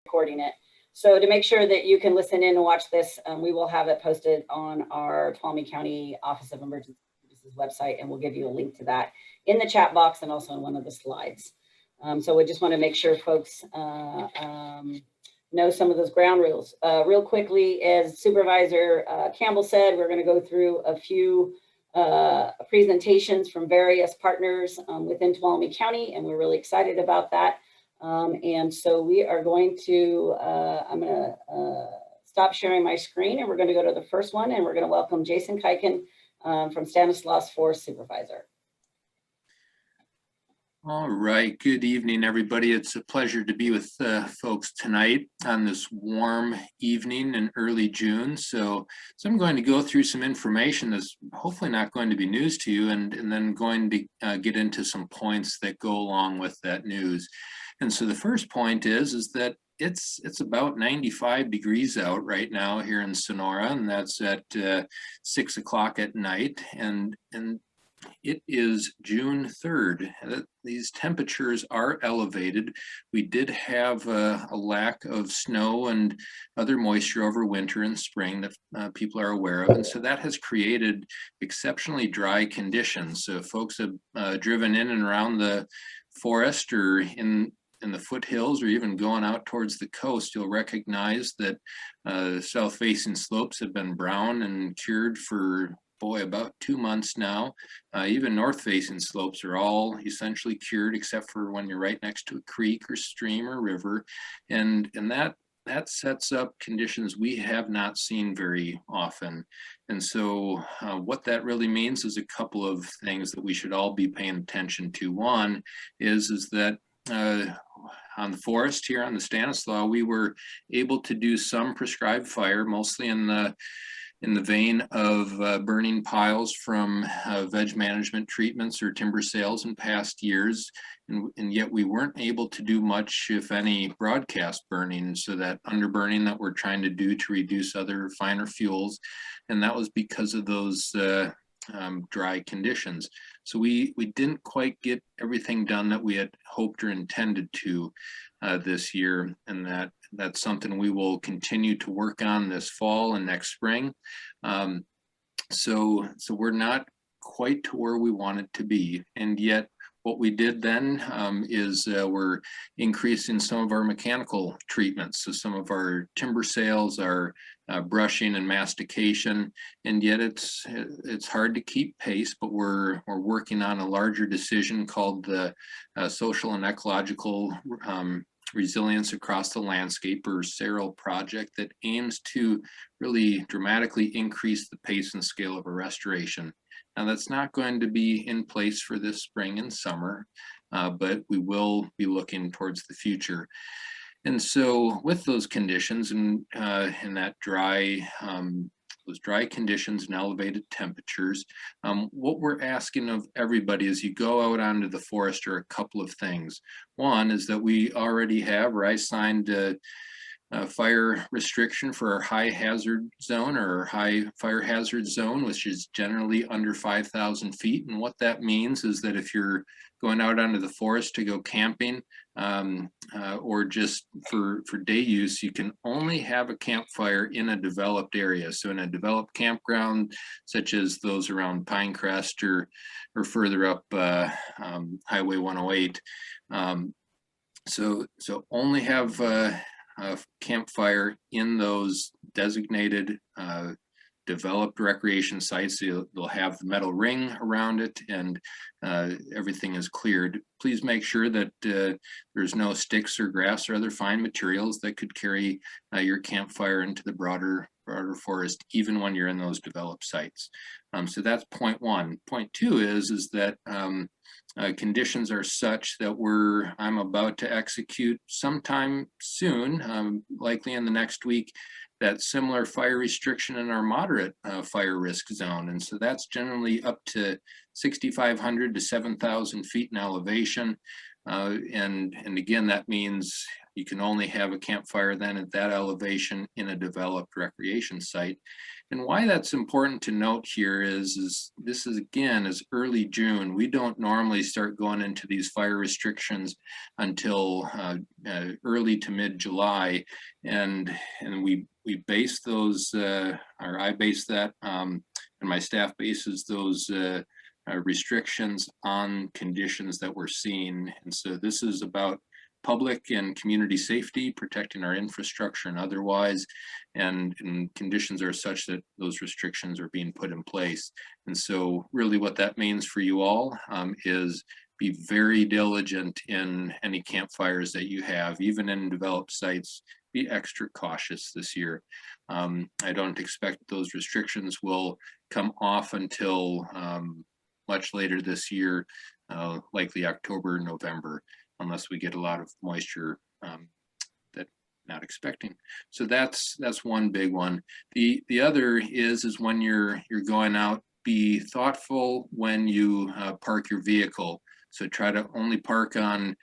recording it. So to make sure that you can listen in and watch this, we will have it posted on our Tuolumne County Office of Emergency Services website, and we'll give you a link to that in the chat box and also in one of the slides. So we just want to make sure folks know some of those ground rules. Real quickly, as Supervisor Campbell said, we're going to go through a few presentations from various partners within Tuolumne County, and we're really excited about that. And so we are going to, I'm going to stop sharing my screen, and we're going to go to the first one, and we're going to welcome Jason Kuiken from Stanislaus Forest Supervisor. All right, good evening, everybody. It's a pleasure to be with folks tonight on this warm evening in early June. So I'm going to go through some information that's hopefully not going to be news to you, and then going to get into some points that go along with that news. And so the first point is that it's about 95 degrees out right now here in Sonora, and that's at 6 o'clock at night. And it is June 3rd. These temperatures are elevated. We did have a lack of snow and other moisture over winter and spring that people are aware of. And so that has created exceptionally dry conditions. So if folks have driven in and around the forest or in the foothills or even going out towards the coast, you'll recognize that south-facing slopes have been brown and cured for about 2 months now. Even north-facing slopes are all essentially cured, except for when you're right next to a creek or stream or river, and that sets up conditions we have not seen very often. And so what that really means is a couple of things that we should all be paying attention to. One is that on the forest here on the Stanislaus, we were able to do some prescribed fire, mostly in the vein of burning piles from veg management treatments or timber sales in past years, and yet we weren't able to do much, if any, broadcast burning, so that underburning that we're trying to do to reduce other finer fuels, and that was because of those dry conditions. So we didn't quite get everything done that we had hoped or intended to this year, and that's something we will continue to work on this fall and next spring. So we're not quite to where we want it to be, and yet what we did then is we're increasing some of our mechanical treatments. So some of our timber sales, our brushing and mastication, and yet it's hard to keep pace, but we're working on a larger decision called the Social and Ecological Resilience Across the Landscape, or SAREL project, that aims to really dramatically increase the pace and scale of a restoration. Now that's not going to be in place for this spring and summer, but we will be looking towards the future. And so with those conditions and that those dry conditions and elevated temperatures, what we're asking of everybody as you go out onto the forest are a couple of things. One is that we already have, or I signed a fire restriction for our high hazard zone, or high fire hazard zone, which is generally under 5,000 feet. And what that means is that if you're going out onto the forest to go camping or just for day use, you can only have a campfire in a developed area. So in a developed campground, such as those around Pinecrest or further up Highway 108. So only have a campfire in those designated developed recreation sites. They'll have the metal ring around it, and everything is cleared. Please make sure that there's no sticks or grass or other fine materials that could carry your campfire into the broader forest, even when you're in those developed sites. So that's point one. Point two is that conditions are such that I'm about to execute sometime soon, likely in the next week, that similar fire restriction in our moderate fire risk zone. And so that's generally up to 6,500 to 7,000 feet in elevation. And again, that means You can only have a campfire then at that elevation in a developed recreation site. And why that's important to note here is this is again is early June. We don't normally start going into these fire restrictions until early to mid-July, and we base those, or I base that, and my staff bases those restrictions on conditions that we're seeing. And so this is about public and community safety, protecting our infrastructure and otherwise, and conditions are such that those restrictions are being put in place. And so really what that means for you all is be very diligent in any campfires that you have, even in developed sites. Be extra cautious this year. I don't expect those restrictions will come off until much later this year, likely October, November, unless we get a lot of moisture that not expecting. So that's one big one. The other is when you're going out, be thoughtful when you park your vehicle. So try to only park on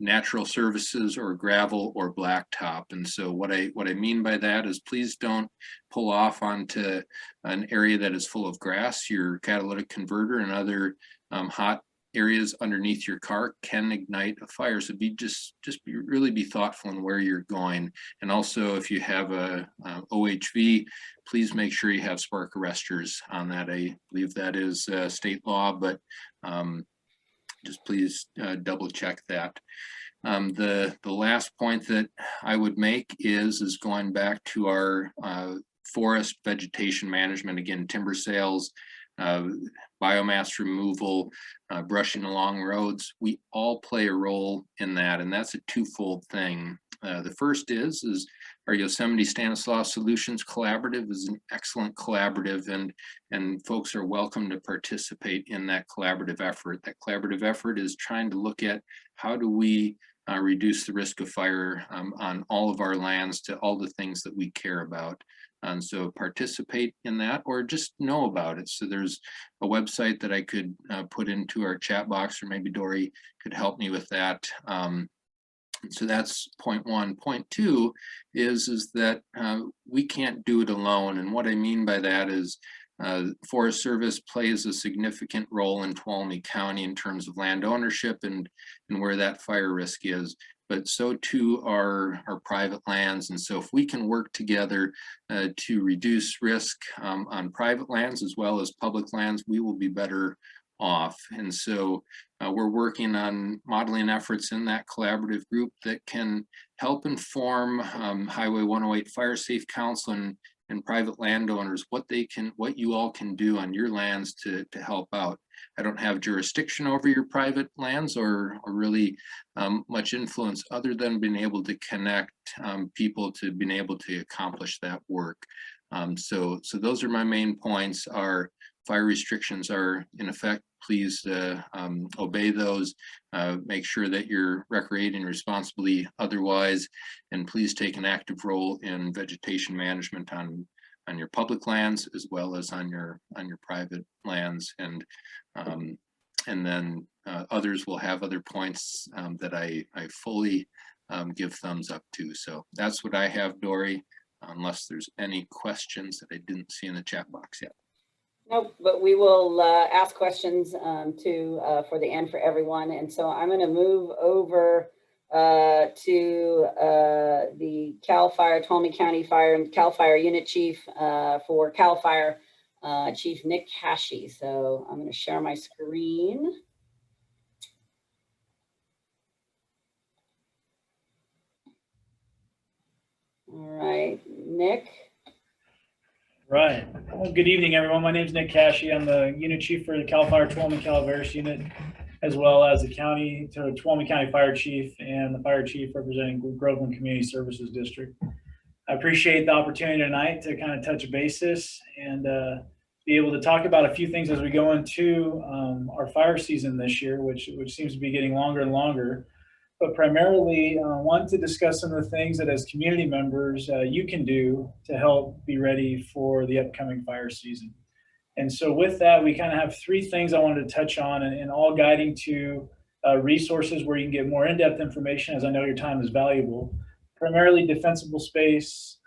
natural surfaces or gravel or blacktop. And so what I mean by that is please don't pull off onto an area that is full of grass. Your catalytic converter and other hot areas underneath your car can ignite a fire. So really be thoughtful in where you're going. And also if you have a OHV, please make sure you have spark arresters on that. I believe that is state law, but just please double check that. The last point that I would make is going back to our forest vegetation management, again, timber sales, biomass removal, brushing along roads. We all play a role in that, and that's a twofold thing. The first is our Yosemite Stanislaus Solutions Collaborative is an excellent collaborative, and folks are welcome to participate in that collaborative effort. That collaborative effort is trying to look at how do we reduce the risk of fire on all of our lands to all the things that we care about. And so participate in that or just know about it. So there's a website that I could put into our chat box, or maybe Dory could help me with that. So that's point one. Point two is that we can't do it alone. And what I mean by that is Forest Service plays a significant role in Tuolumne County in terms of land ownership and where that fire risk is, but so too are our private lands. And so if we can work together to reduce risk on private lands as well as public lands, we will be better off. And so we're working on modeling efforts in that collaborative group that can help inform Highway 108 Fire Safe Council and private landowners what you all can do on your lands to help out. I don't have jurisdiction over your private lands or really much influence other than being able to connect people to being able to accomplish that work. So those are my main points. Our fire restrictions are in effect. Please obey those. Make sure that you're recreating responsibly otherwise, and please take an active role in vegetation management on your public lands as well as on your private lands. And then others will have other points that I fully give thumbs up to. So that's what I have, Dory, unless there's any questions that I didn't see in the chat box yet. Nope, but we will ask questions for the end for everyone. And so I'm going to move over to the CAL FIRE, Tuolumne County Fire and CAL FIRE Unit Chief for CAL FIRE, Chief Nick Cashy. So I'm going to share my screen. All right, Nick. Right. Well, good evening, everyone. My name is Nick Cashy. I'm the unit chief for the CAL FIRE Tuolumne Calaveras unit, as well as the Tuolumne County Fire Chief and the Fire Chief representing Groveland Community Services District. I appreciate the opportunity tonight to kind of touch basis and be able to talk about a few things as we go into our fire season this year, which seems to be getting longer and longer. But primarily want to discuss some of the things that as community members you can do to help be ready for the upcoming fire season. And so with that, we kind of have three things I wanted to touch on and all guiding to resources where you can get more in-depth information, as I know your time is valuable. Primarily defensible space,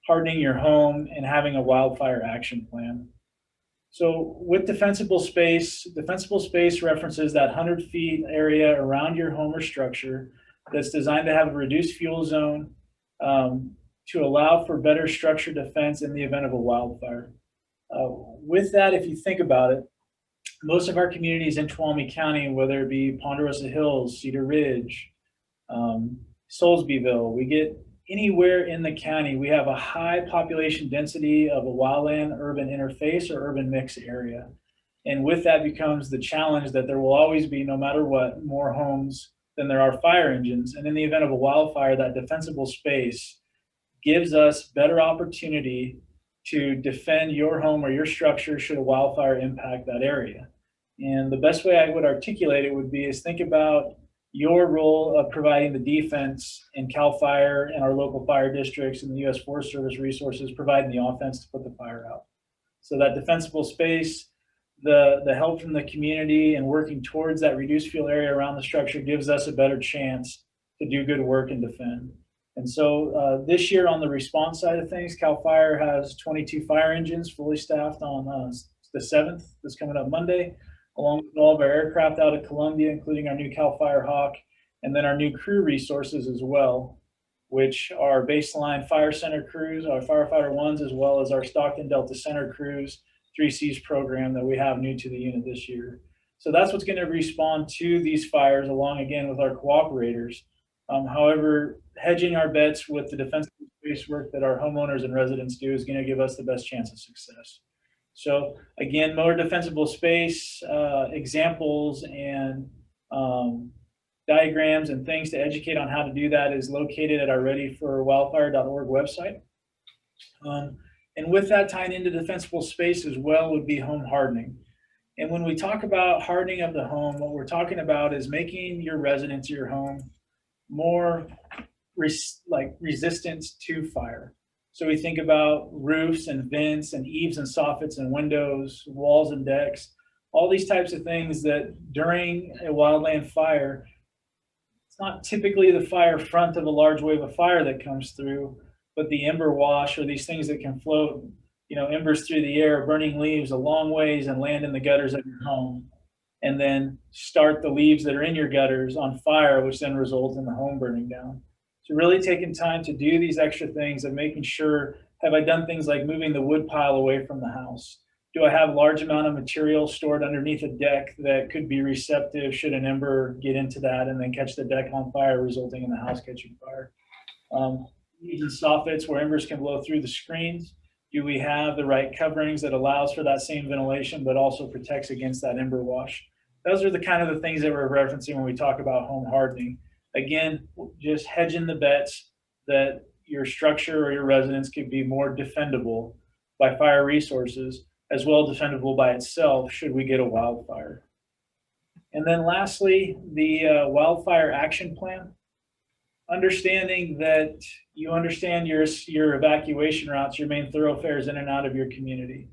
hardening your home, and having a wildfire action plan. So with defensible space references that 100 feet area around your home or structure that's designed to have a reduced fuel zone to allow for better structure defense in the event of a wildfire. With that, if you think about it, most of our communities in Tuolumne County, whether it be Ponderosa Hills, Cedar Ridge, Soulsbyville, we get anywhere in the county, we have a high population density of a wildland urban interface or urban mix area. And with that becomes the challenge that there will always be, no matter what, more homes than there are fire engines. And in the event of a wildfire, that defensible space gives us better opportunity to defend your home or your structure should a wildfire impact that area. And the best way I would articulate it would be is think about your role of providing the defense in CAL FIRE and our local fire districts and the U.S. Forest Service resources providing the offense to put the fire out. So that defensible space, the help from the community and working towards that reduced fuel area around the structure gives us a better chance to do good work and defend. And so this year on the response side of things, CAL FIRE has 22 fire engines fully staffed on the 7th, that's coming up Monday, along with all of our aircraft out of Columbia, including our new CAL FIRE Hawk, and then our new crew resources as well, which are baseline fire center crews, our firefighter ones, as well as our Stockton Delta Center crews, 3Cs program that we have new to the unit this year. So that's what's going to respond to these fires, along again with our cooperators. However, hedging our bets with the defensive space work that our homeowners and residents do is going to give us the best chance of success. So again, more defensible space examples and diagrams and things to educate on how to do that is located at our readyforwildfire.org website. And with that, tying into defensible space as well would be home hardening. And when we talk about hardening of the home, what we're talking about is making your residence, your home, more resistant to fire. So we think about roofs and vents and eaves and soffits and windows, walls and decks, all these types of things that during a wildland fire, it's not typically the fire front of a large wave of fire that comes through, but the ember wash or these things that can float, embers through the air, burning leaves a long ways and land in the gutters of your home, and then start the leaves that are in your gutters on fire, which then results in the home burning down. So really taking time to do these extra things of making sure, have I done things like moving the wood pile away from the house? Do I have a large amount of material stored underneath a deck that could be receptive should an ember get into that and then catch the deck on fire, resulting in the house catching fire? Using soffits where embers can blow through the screens. Do we have the right coverings that allows for that same ventilation, but also protects against that ember wash? Those are the kind of the things that we're referencing when we talk about home hardening. Again, just hedging the bets that your structure or your residence could be more defendable by fire resources, as well as defendable by itself should we get a wildfire. And then lastly, the wildfire action plan. Understanding that you understand your evacuation routes, your main thoroughfares in and out of your community.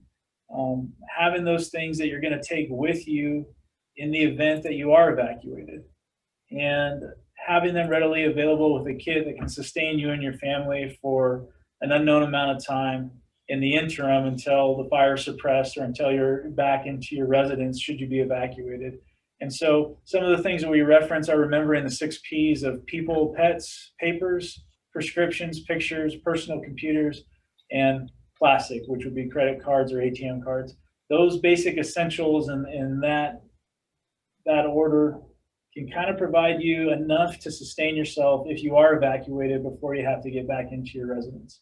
Having those things that you're going to take with you in the event that you are evacuated, and having them readily available with a kit that can sustain you and your family for an unknown amount of time in the interim until the fire is suppressed or until you're back into your residence should you be evacuated. And so some of the things that we reference are remembering the 6 Ps of people, pets, papers, prescriptions, pictures, personal computers, and plastic, which would be credit cards or ATM cards. Those basic essentials in that order can kind of provide you enough to sustain yourself if you are evacuated before you have to get back into your residence.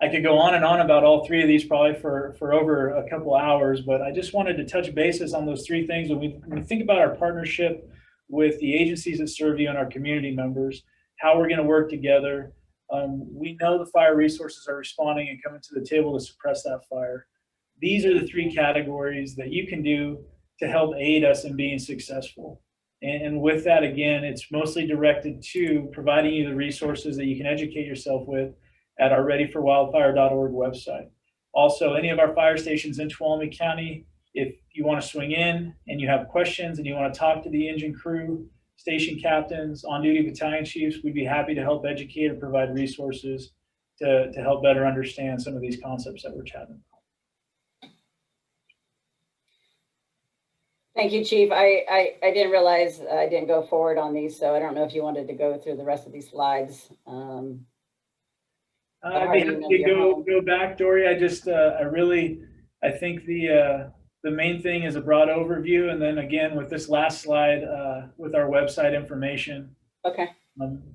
I could go on and on about all 3 of these probably for over a couple hours, but I just wanted to touch bases on those 3 things. When we think about our partnership with the agencies that serve you and our community members, how we're going to work together. We know the fire resources are responding and coming to the table to suppress that fire. These are the 3 categories that you can do to help aid us in being successful. And with that, again, it's mostly directed to providing you the resources that you can educate yourself with at our readyforwildfire.org website. Also, any of our fire stations in Tuolumne County, if you want to swing in and you have questions and you want to talk to the engine crew, station captains, on-duty battalion chiefs, we'd be happy to help educate and provide resources to help better understand some of these concepts that we're chatting about. Thank you, Chief. I didn't realize I didn't go forward on these, so I don't know if you wanted to go through the rest of these slides. I'd be happy to go back, Dory. I think the main thing is a broad overview, and then again with this last slide with our website information. Okay.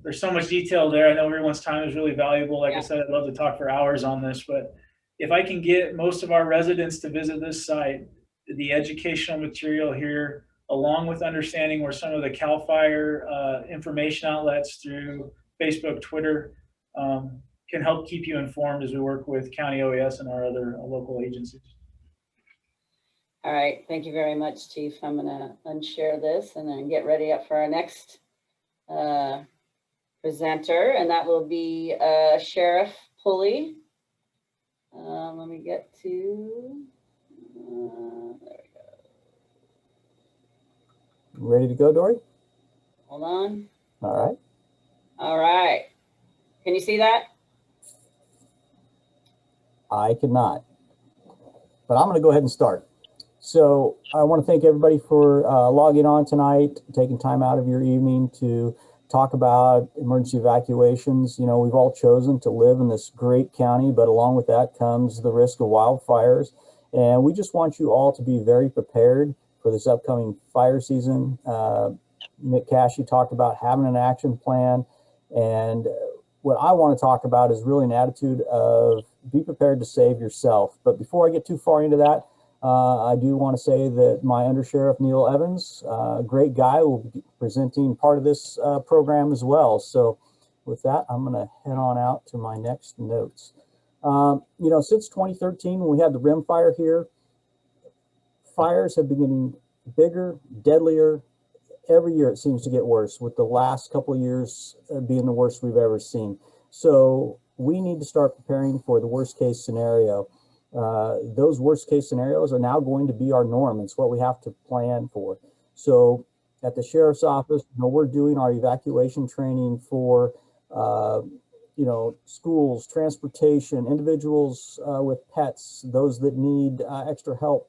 There's so much detail there. I know everyone's time is really valuable. Like I said, I'd love to talk for hours on this, but if I can get most of our residents to visit this site, the educational material here, along with understanding where some of the CAL FIRE information outlets through Facebook, Twitter, can help keep you informed as we work with County OES and our other local agencies. All right, thank you very much, Chief. I'm gonna unshare this and then get ready up for our next presenter, and that will be Sheriff Pulley. Let me get to, there we go. Ready to go, Dory? Hold on. All right. All right. Can you see that? I cannot, but I'm going to go ahead and start. So I want to thank everybody for logging on tonight, taking time out of your evening to talk about emergency evacuations. You know, we've all chosen to live in this great county, but along with that comes the risk of wildfires. And we just want you all to be very prepared for this upcoming fire season. Nick Cashy talked about having an action plan. And what I want to talk about is really an attitude of be prepared to save yourself. But before I get too far into that, I do want to say that my Undersheriff Neil Evans, great guy, will be presenting part of this program as well. So with that, I'm going to head on out to my next notes. You know, since 2013, when we had the rim fire here, fires have been getting bigger, deadlier. Every year it seems to get worse, with the last couple of years being the worst we've ever seen. So we need to start preparing for the worst case scenario. Those worst case scenarios are now going to be our norm. It's what we have to plan for. So at the Sheriff's Office, you know, we're doing our evacuation training for, you know, schools, transportation, individuals with pets, those that need extra help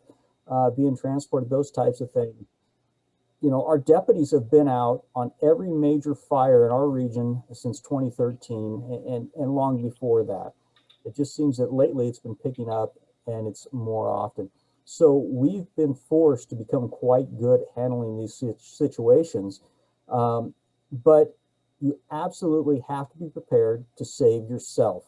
being transported, those types of things. You know, our deputies have been out on every major fire in our region since 2013 and long before that. It just seems that lately it's been picking up and it's more often. So we've been forced to become quite good at handling these situations. But you absolutely have to be prepared to save yourself.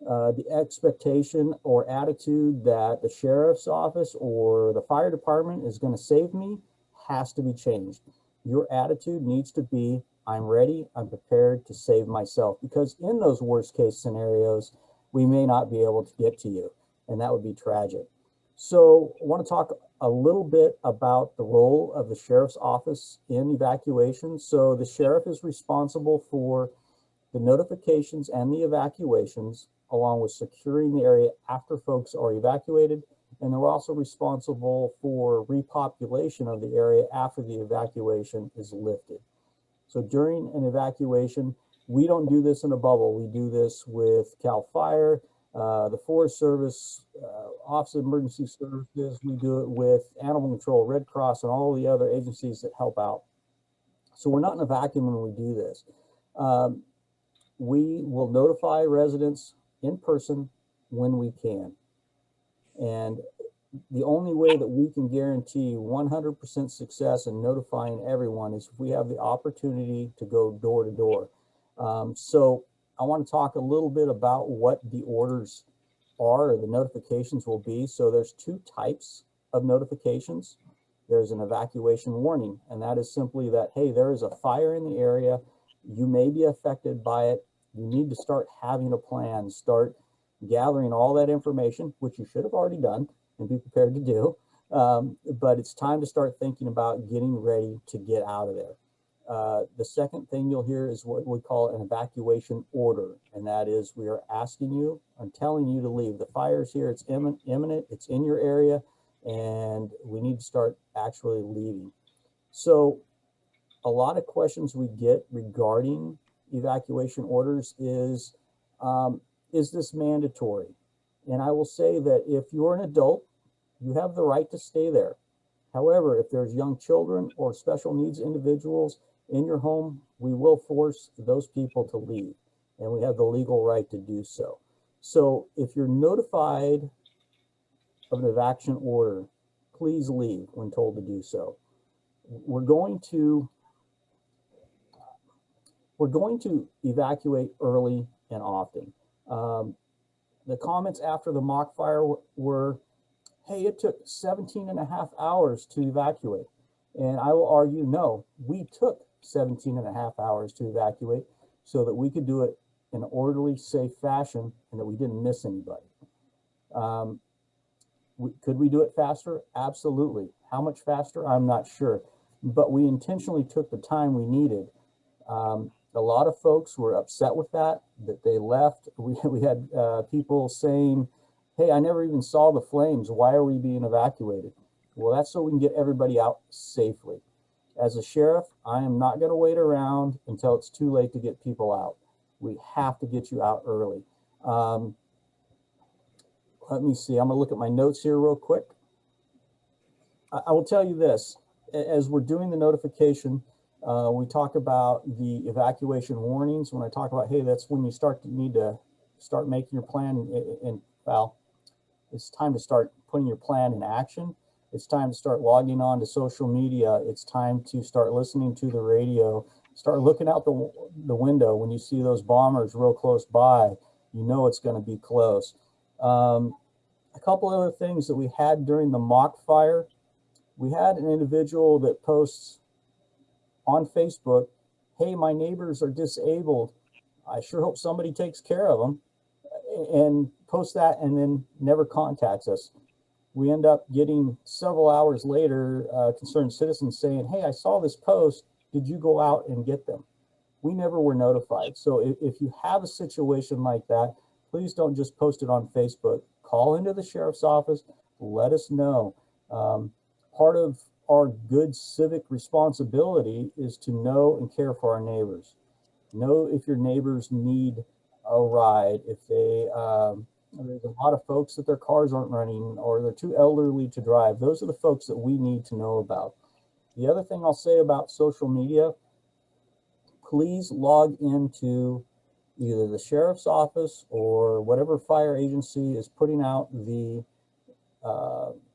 The expectation or attitude that the sheriff's office or the fire department is going to save me has to be changed. Your attitude needs to be, I'm ready, I'm prepared to save myself, because in those worst case scenarios, we may not be able to get to you, and that would be tragic. So I want to talk a little bit about the role of the sheriff's office in evacuation. So the sheriff is responsible for the notifications and the evacuations, along with securing the area after folks are evacuated. And they're also responsible for repopulation of the area after the evacuation is lifted. So during an evacuation, we don't do this in a bubble. We do this with CAL FIRE, the Forest Service, Office of Emergency Services. We do it with Animal Control, Red Cross, and all the other agencies that help out. So we're not in a vacuum when we do this. We will notify residents in person when we can. And the only way that we can guarantee 100% success in notifying everyone is if we have the opportunity to go door to door. So I want to talk a little bit about what the orders are, or the notifications will be. So there's two types of notifications. There's an evacuation warning, and that is simply that, hey, there is a fire in the area. You may be affected by it. You need to start having a plan, start gathering all that information, which you should have already done and be prepared to do. But it's time to start thinking about getting ready to get out of there. The second thing you'll hear is what we call an evacuation order. And that is, we are asking you and telling you to leave. The fire's here, it's imminent, it's in your area, and we need to start actually leaving. So a lot of questions we get regarding evacuation orders is this mandatory? And I will say that if you're an adult, you have the right to stay there. However, if there's young children or special needs individuals in your home, we will force those people to leave, and we have the legal right to do so. So if you're notified of an evacuation order, please leave when told to do so. We're going to evacuate early and often. The comments after the mock fire were, hey, it took 17 and a half hours to evacuate. And I will argue, no, we took 17 and a half hours to evacuate so that we could do it in an orderly, safe fashion and that we didn't miss anybody. Could we do it faster? Absolutely. How much faster? I'm not sure. But we intentionally took the time we needed. A lot of folks were upset with that they left. We had people saying, hey, I never even saw the flames. Why are we being evacuated? Well, that's so we can get everybody out safely. As a sheriff, I am not going to wait around until it's too late to get people out. We have to get you out early. Let me see. I'm going to look at my notes here real quick. I will tell you this. As we're doing the notification, we talk about the evacuation warnings. When I talk about, hey, that's when you need to start making your plan. And well, it's time to start putting your plan in action. It's time to start logging on to social media. It's time to start listening to the radio. Start looking out the window. When you see those bombers real close by, you know it's going to be close. A couple other things that we had during the mock fire. We had an individual that posts on Facebook, hey, my neighbors are disabled. I sure hope somebody takes care of them, and post that and then never contacts us. We end up getting several hours later, concerned citizens saying, hey, I saw this post. Did you go out and get them? We never were notified. So if you have a situation like that, please don't just post it on Facebook. Call into the sheriff's office, let us know. Part of our good civic responsibility is to know and care for our neighbors. Know if your neighbors need a ride, if they, there's a lot of folks that their cars aren't running or they're too elderly to drive. Those are the folks that we need to know about. The other thing I'll say about social media, please log into either the sheriff's office or whatever fire agency is putting out the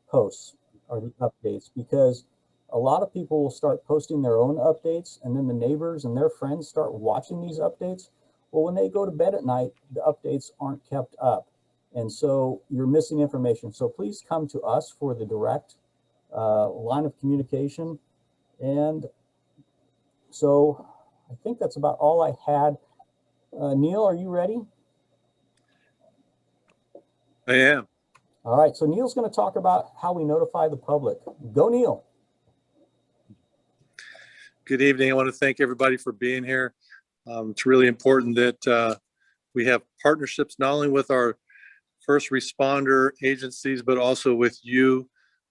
posts or the updates, because a lot of people will start posting their own updates and then the neighbors and their friends start watching these updates. Well, when they go to bed at night, the updates aren't kept up. And so you're missing information. So please come to us for the direct line of communication. And so I think that's about all I had. Neil, are you ready? I am. All right, so Neil's going to talk about how we notify the public. Go, Neil. Good evening. I want to thank everybody for being here. It's really important that we have partnerships not only with our first responder agencies, but also with you,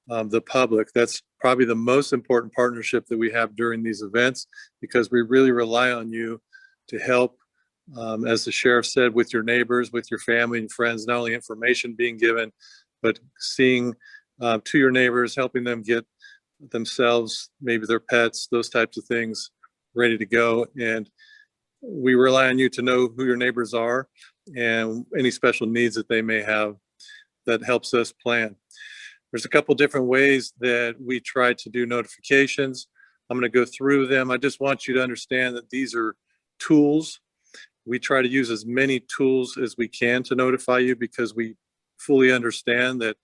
the public. That's probably the most important partnership that we have during these events, because we really rely on you to help, as the sheriff said, with your neighbors, with your family and friends, not only information being given, but seeing to your neighbors, helping them get themselves, maybe their pets, those types of things ready to go. And we rely on you to know who your neighbors are and any special needs that they may have. That helps us plan. There's a couple different ways that we try to do notifications. I'm going to go through them. I just want you to understand that these are tools. We try to use as many tools as we can to notify you, because we fully understand that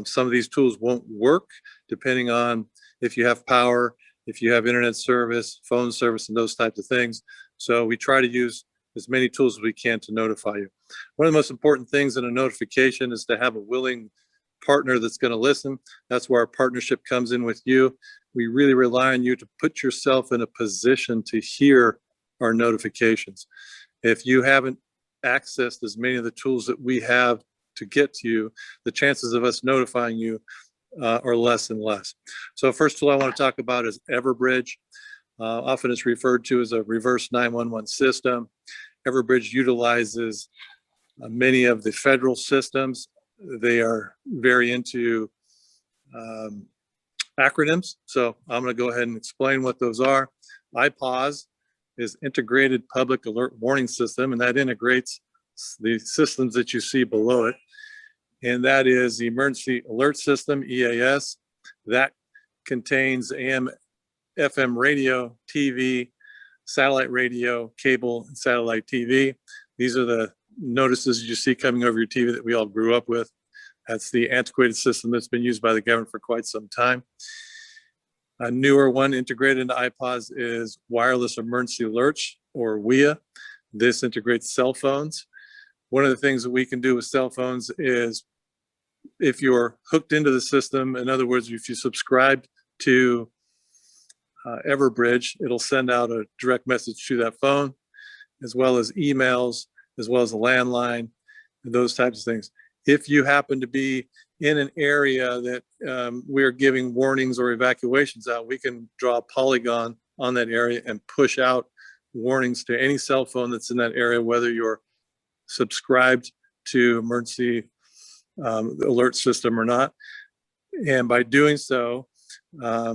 some of these tools won't work depending on if you have power, if you have internet service, phone service, and those types of things. So we try to use as many tools as we can to notify you. One of the most important things in a notification is to have a willing partner that's going to listen. That's where our partnership comes in with you. We really rely on you to put yourself in a position to hear our notifications. If you haven't accessed as many of the tools that we have to get to you, the chances of us notifying you or less and less. So first tool I want to talk about is Everbridge. Often it's referred to as a reverse 911 system. Everbridge utilizes many of the federal systems. They are very into acronyms. So I'm going to go ahead and explain what those are. IPAWS is Integrated Public Alert Warning System, and that integrates the systems that you see below it. And that is the Emergency Alert System, EAS. That contains AM, FM radio, TV, satellite radio, cable, and satellite TV. These are the notices you see coming over your TV that we all grew up with. That's the antiquated system that's been used by the government for quite some time. A newer one integrated into IPAWS is Wireless Emergency Alerts, or WEA. This integrates cell phones. One of the things that we can do with cell phones is if you're hooked into the system, in other words, if you subscribe to Everbridge, it'll send out a direct message to that phone, as well as emails, as well as a landline, those types of things. If you happen to be in an area that we're giving warnings or evacuations out, we can draw a polygon on that area and push out warnings to any cell phone that's in that area, whether you're subscribed to emergency alert system or not. And by doing so,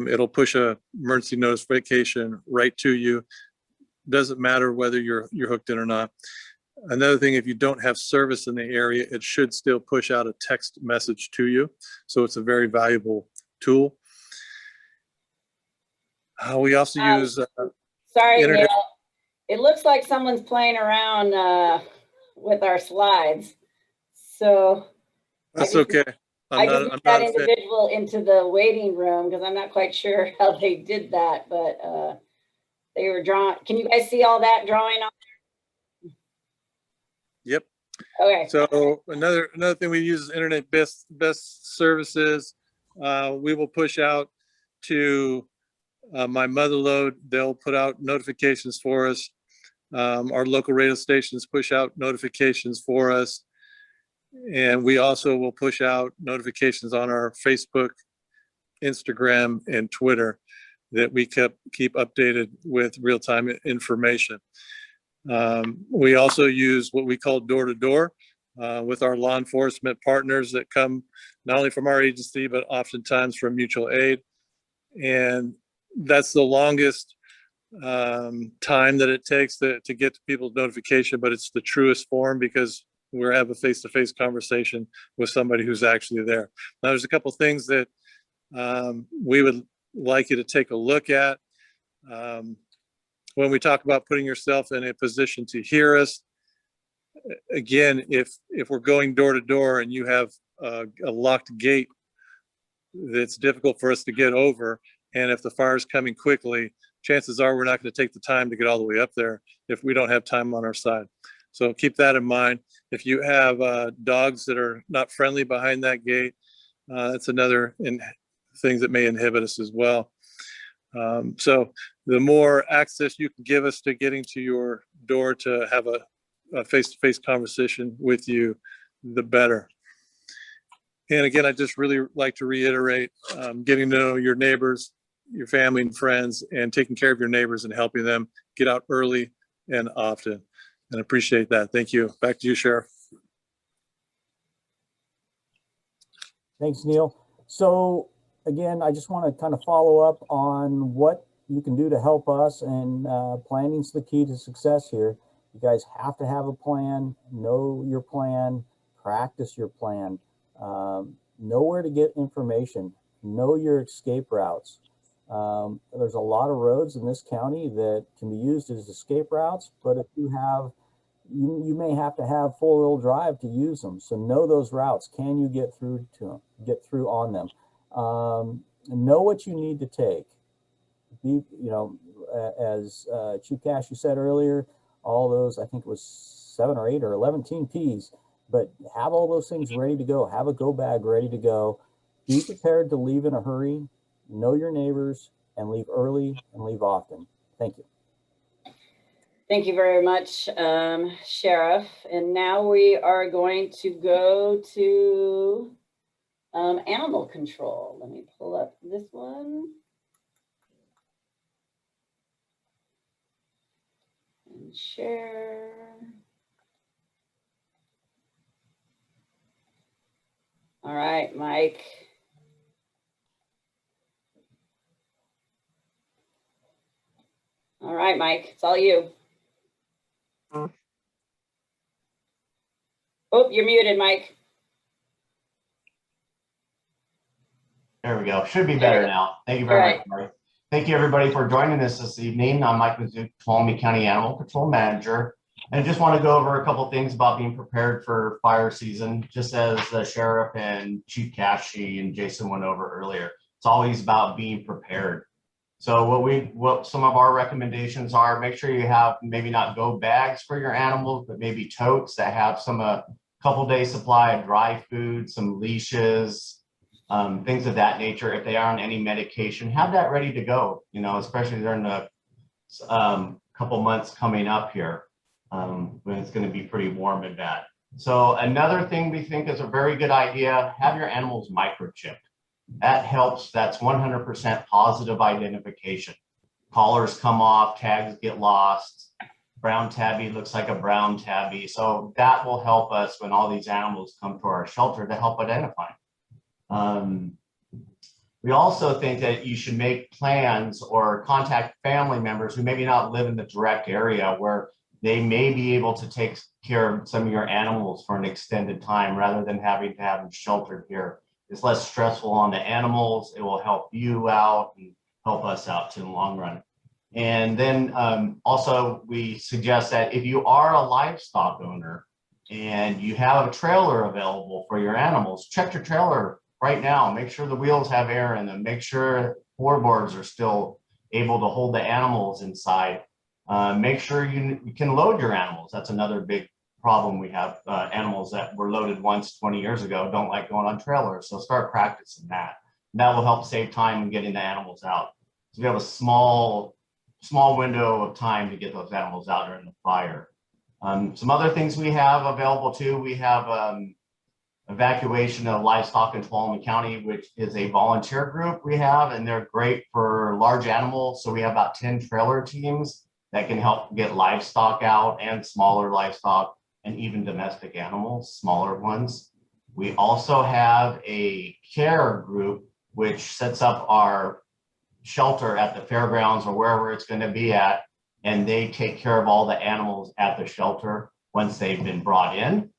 it'll push a emergency notification right to you. Doesn't matter whether you're hooked in or not. Another thing, if you don't have service in the area, it should still push out a text message to you. So it's a very valuable tool. We also use sorry, internet. Neil. It looks like someone's playing around with our slides. So That's okay. I just moved that individual into the waiting room because I'm not quite sure how they did that, but they were drawing. Can you guys see all that drawing on? Yep. Okay. So another thing we use is internet best services. We will push out to my Motherlode. They'll put out notifications for us. Our local radio stations push out notifications for us. And we also will push out notifications on our Facebook, Instagram, and Twitter that we keep updated with real-time information. We also use what we call door-to-door with our law enforcement partners that come not only from our agency, but oftentimes from mutual aid. And that's the longest time that it takes to get to people's notification, but it's the truest form because we have a face-to-face conversation with somebody who's actually there. Now, there's a couple things that we would like you to take a look at. When we talk about putting yourself in a position to hear us, again, if we're going door to door and you have a locked gate that's difficult for us to get over, and if the fire is coming quickly, chances are we're not going to take the time to get all the way up there if we don't have time on our side. So keep that in mind. If you have dogs that are not friendly behind that gate, that's another thing that may inhibit us as well. So the more access you can give us to getting to your door to have a face-to-face conversation with you, the better. And again, I just really like to reiterate, getting to know your neighbors, your family and friends, and taking care of your neighbors and helping them get out early and often. And appreciate that. Thank you. Back to you, Sheriff. Thanks, Neil. So again, I just want to kind of follow up on what you can do to help us, and planning's the key to success here. You guys have to have a plan, know your plan, practice your plan, know where to get information, know your escape routes. There's a lot of roads in this county that can be used as escape routes, but if you have, you may have to have four-wheel drive to use them. So know those routes. Can you get through to them, get through on them? Know what you need to take. As Chief Cashew said earlier, all those, I think it was 7 or 8 or 11 Ps, but have all those things ready to go. Have a go bag ready to go. Be prepared to leave in a hurry. Know your neighbors and leave early and leave often. Thank you. Thank you very much, Sheriff. And now we are going to go to Animal control. Let me pull up this one. And share. All right, Mike. All right, Mike, it's all you. Oh, you're muted, Mike. There we go. Should be better now. Thank you very much, Murray. Thank you, everybody, for joining us this evening. I'm Mike Mizuki, Tuolumne County Animal Control Manager. And I just want to go over a couple things about being prepared for fire season, just as the sheriff and Chief Cashy and Jason went over earlier. It's always about being prepared. So what some of our recommendations are, make sure you have maybe not go bags for your animals, but maybe totes that have some couple days supply of dry food, some leashes, things of that nature. If they are on any medication, have that ready to go, you know, especially during the couple months coming up here when it's going to be pretty warm and bad. So another thing we think is a very good idea, have your animals microchipped. That helps. That's 100% positive identification. Collars come off, tags get lost. Brown tabby looks like a brown tabby. So that will help us when all these animals come to our shelter to help identify. We also think that you should make plans or contact family members who maybe not live in the direct area where they may be able to take care of some of your animals for an extended time rather than having to have them sheltered here. It's less stressful on the animals. It will help you out and help us out too in the long run. And then also we suggest that if you are a livestock owner and you have a trailer available for your animals, check your trailer right now. Make sure the wheels have air in them. Make sure floorboards are still able to hold the animals inside. Make sure you can load your animals. That's another big problem. We have animals that were loaded once 20 years ago, don't like going on trailers. So start practicing that. That will help save time in getting the animals out. So we have a small window of time to get those animals out during the fire. Some other things we have available too, we have evacuation of livestock in Tuolumne County, which is a volunteer group we have, and they're great for large animals. So we have about 10 trailer teams that can help get livestock out and smaller livestock and even domestic animals, smaller ones. We also have a care group which sets up our shelter at the fairgrounds or wherever it's going to be at, and they take care of all the animals at the shelter once they've been brought in.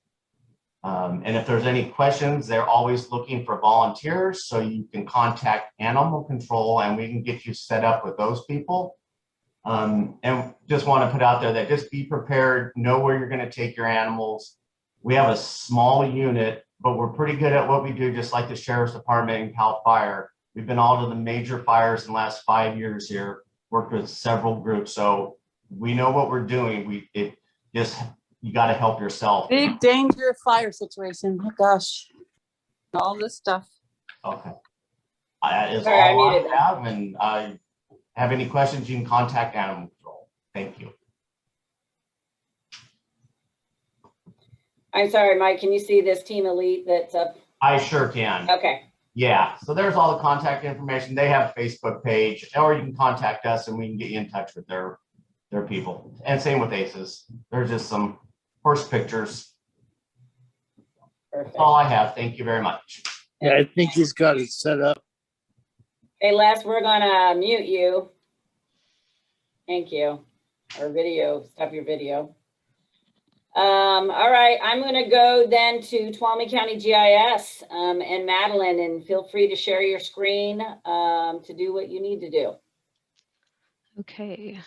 And if there's any questions, they're always looking for volunteers, so you can contact animal control and we can get you set up with those people. And just want to put out there that just be prepared, know where you're going to take your animals. We have a small unit, but we're pretty good at what we do, just like the Sheriff's Department and CAL FIRE. We've been all to the major fires in the last 5 years here, worked with several groups. So we know what we're doing. You got to help yourself. Big danger fire situation. Oh gosh. All this stuff. Okay. That is Sorry, I all muted I have, and I have any questions, you can contact Animal Control. Thank you. I'm sorry, Mike, can you see this Team Elite that's up? I sure can. Okay. Yeah, so there's all the contact information. They have a Facebook page, or you can contact us and we can get you in touch with their people. And same with ACEs. There's just some horse pictures. Perfect. That's all I have. Thank you very much. Yeah, I think he's got it set up. Hey, Les, we're gonna mute you. Thank you. Or video, stop your video. All right, I'm gonna go then to Tuolumne County GIS and Madeline, and feel free to share your screen to do what you need to do. Okay.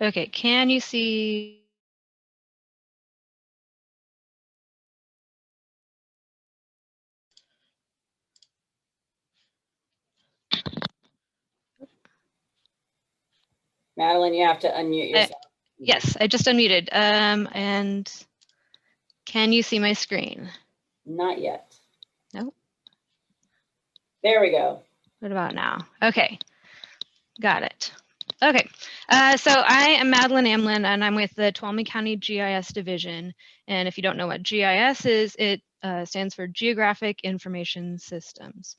Okay, can you see? Madeline, you have to unmute yourself. Yes, I just unmuted. And can you see my screen? Not yet. Nope. There we go. What about now? Okay, got it. Okay, so I am Madeline Amlin, and I'm with the Tuolumne County GIS Division. And if you don't know what GIS is, it stands for Geographic Information Systems,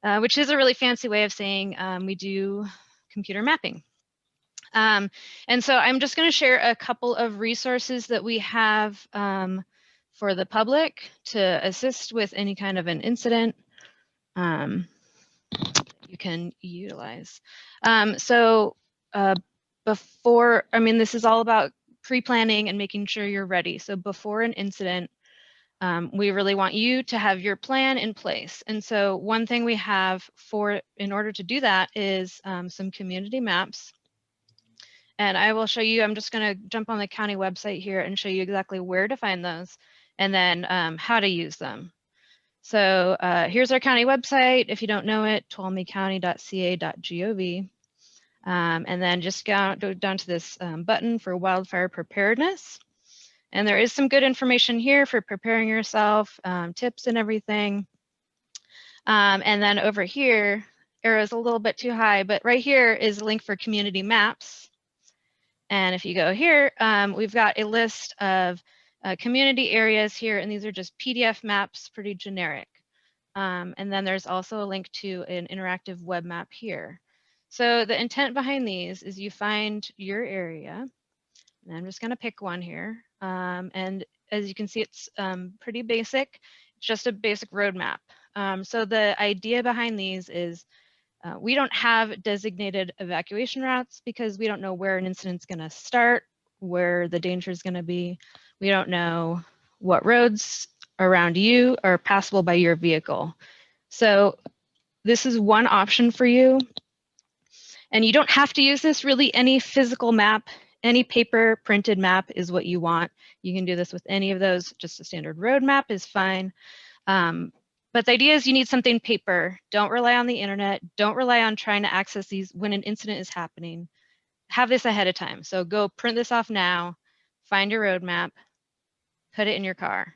which is a really fancy way of saying we do computer mapping. And so I'm just going to share a couple of resources that we have for the public to assist with any kind of an incident you can utilize. Before, I mean, this is all about pre-planning and making sure you're ready. So before an incident, we really want you to have your plan in place. And so one thing we have in order to do that is some community maps. And I will show you, I'm just going to jump on the county website here and show you exactly where to find those and then how to use them. So here's our county website. If you don't know it, tuolumnecounty.ca.gov. And then just go down to this button for wildfire preparedness. And there is some good information here for preparing yourself, tips and everything. And then over here, arrow's a little bit too high, but right here is a link for community maps. And if you go here, we've got a list of community areas here, and these are just PDF maps, pretty generic. And then there's also a link to an interactive web map here. So the intent behind these is you find your area, and I'm just going to pick one here. And as you can see, it's pretty basic. It's just a basic roadmap. So the idea behind these is we don't have designated evacuation routes because we don't know where an incident's going to start, where the danger is going to be. We don't know what roads around you are passable by your vehicle. So this is one option for you. And you don't have to use this really. Any physical map, any paper printed map is what you want. You can do this with any of those. Just a standard road map is fine. But the idea is you need something paper. Don't rely on the internet. Don't rely on trying to access these when an incident is happening. Have this ahead of time. So go print this off now, find your road map, put it in your car.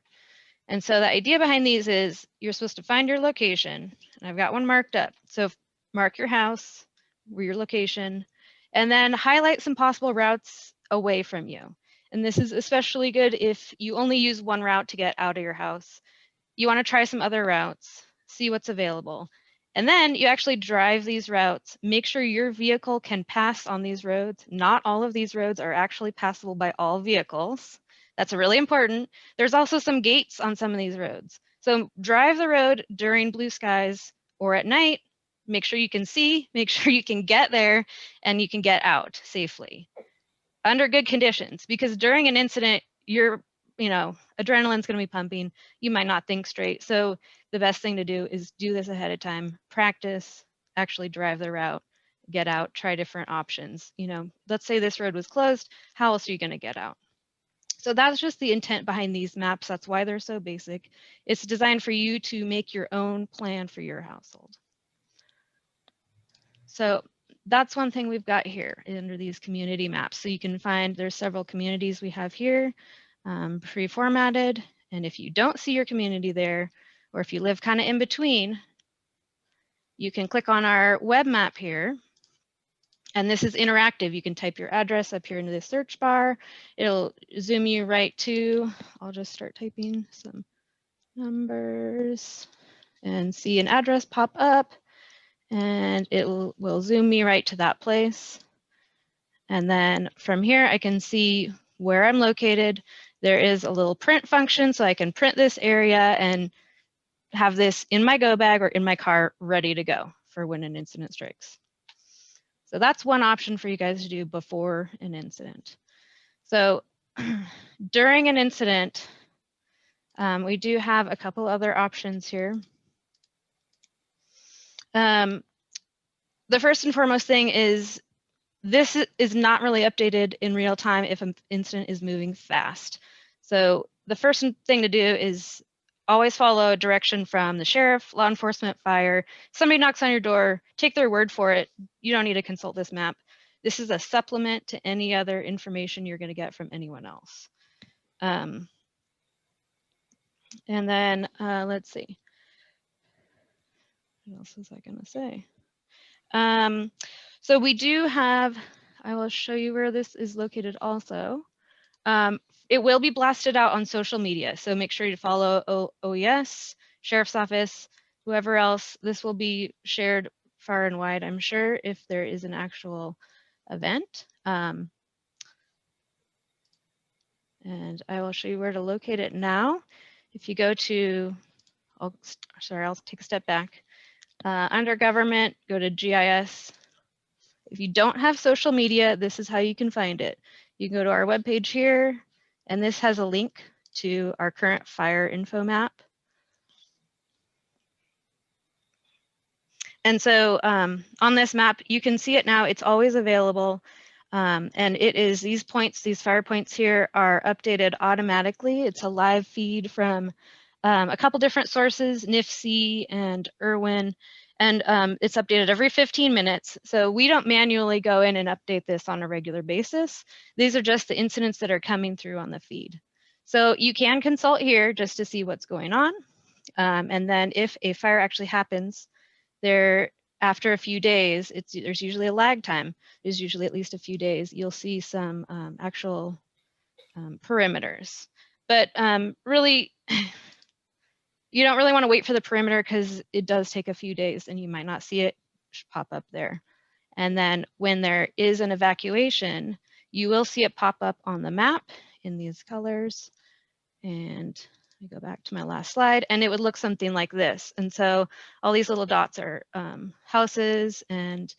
And so the idea behind these is you're supposed to find your location. And I've got one marked up. So mark your house, your location, and then highlight some possible routes away from you. And this is especially good if you only use one route to get out of your house. You want to try some other routes, see what's available. And then you actually drive these routes, make sure your vehicle can pass on these roads. Not all of these roads are actually passable by all vehicles. That's really important. There's also some gates on some of these roads. So drive the road during blue skies or at night. Make sure you can see, make sure you can get there, and you can get out safely under good conditions, because during an incident, adrenaline's going to be pumping. You might not think straight. So the best thing to do is do this ahead of time, practice, actually drive the route, get out, try different options. Let's say this road was closed. How else are you going to get out? So that's just the intent behind these maps. That's why they're so basic. It's designed for you to make your own plan for your household. So that's one thing we've got here under these community maps. So you can find there's several communities we have here, pre-formatted. And if you don't see your community there, or if you live kind of in between, you can click on our web map here. And this is interactive. You can type your address up here into the search bar. It'll zoom you right to, I'll just start typing some numbers and see an address pop up. And it will zoom me right to that place. And then from here, I can see where I'm located. There is a little print function, so I can print this area and have this in my go bag or in my car ready to go for when an incident strikes. So that's one option for you guys to do before an incident. So during an incident, we do have a couple other options here. The first and foremost thing is this is not really updated in real time if an incident is moving fast. So the first thing to do is always follow a direction from the sheriff, law enforcement, fire. Somebody knocks on your door, take their word for it. You don't need to consult this map. This is a supplement to any other information you're going to get from anyone else. And then let's see. What else was I going to say? So we do have I will show you where this is located also. It will be blasted out on social media, so make sure you follow OES, Sheriff's Office, whoever else. This will be shared far and wide, I'm sure, if there is an actual event. And I will show you where to locate it now. If you go to, I'll take a step back. Under government, go to GIS. If you don't have social media, this is how you can find it. You can go to our webpage here, and this has a link to our current fire info map. And so on this map, you can see it now. It's always available. And it is these points, these fire points here are updated automatically. It's a live feed from a couple different sources, NIFC and Irwin, and it's updated every 15 minutes. So we don't manually go in and update this on a regular basis. These are just the incidents that are coming through on the feed. So you can consult here just to see what's going on. And then if a fire actually happens, after a few days, there's usually a lag time. There's usually at least a few days. You'll see some actual perimeters. But really, you don't really want to wait for the perimeter because it does take a few days and you might not see it pop up there. And then when there is an evacuation, you will see it pop up on the map in these colors. And I go back to my last slide, and it would look something like this. And so all these little dots are houses, and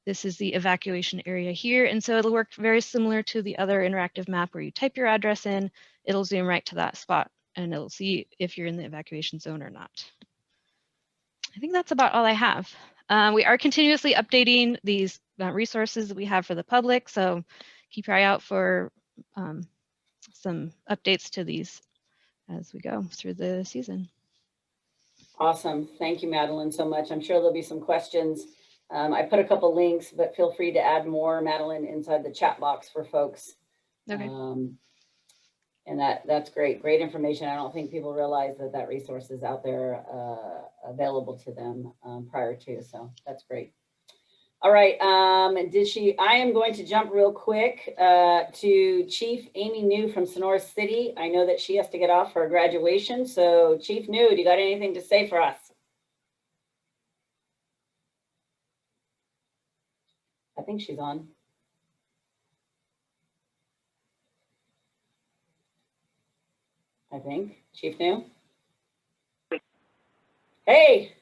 this is the evacuation area here. And so it'll work very similar to the other interactive map where you type your address in, it'll zoom right to that spot, and it'll see if you're in the evacuation zone or not. I think that's about all I have. We are continuously updating these resources that we have for the public, so keep your eye out for some updates to these as we go through the season. Awesome. Thank you, Madeline, so much. I'm sure there'll be some questions. I put a couple links, but feel free to add more, Madeline, inside the chat box for folks. Okay. And that's great. Great information. I don't think people realize that that resource is out there available to them prior to, so that's great. All right, I am going to jump real quick to Chief Amy New from Sonora City. I know that she has to get off for graduation. So Chief New, do you got anything to say for us? I think she's on. I think, Chief New. Hey.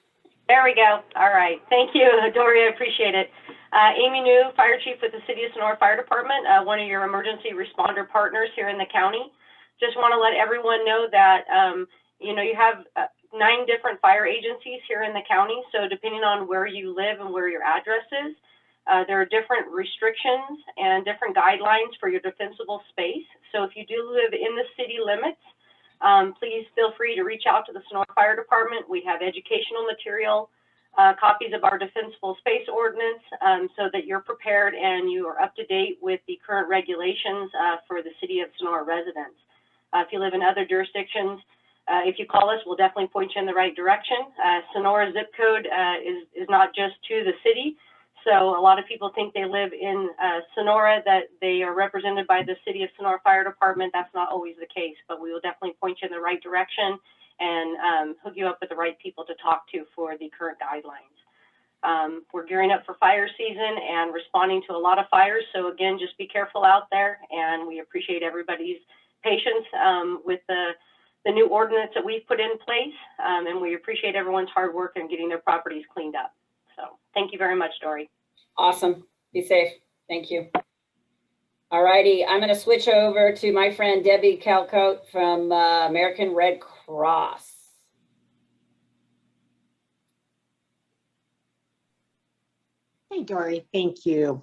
There we go. All right. Thank you, Dory. I appreciate it. Amy New, Fire Chief with the City of Sonora Fire Department, one of your emergency responder partners here in the county. Just want to let everyone know that, you have 9 different fire agencies here in the county. So depending on where you live and where your address is, there are different restrictions and different guidelines for your defensible space. So if you do live in the city limits, please feel free to reach out to the Sonora Fire Department. We have educational material, copies of our defensible space ordinance, so that you're prepared and you are up to date with the current regulations for the City of Sonora residents. If you live in other jurisdictions, if you call us, we'll definitely point you in the right direction. Sonora zip code is not just to the city. So a lot of people think they live in Sonora, that they are represented by the City of Sonora Fire Department. That's not always the case, but we will definitely point you in the right direction and hook you up with the right people to talk to for the current guidelines. We're gearing up for fire season and responding to a lot of fires. So again, just be careful out there, and we appreciate everybody's patience with the new ordinance that we've put in place, and we appreciate everyone's hard work in getting their properties cleaned up. So thank you very much, Dory. Awesome. Be safe. Thank you. All righty. I'm going to switch over to my friend Debbie Calcote from American Red Cross. Hey, Dory. Thank you.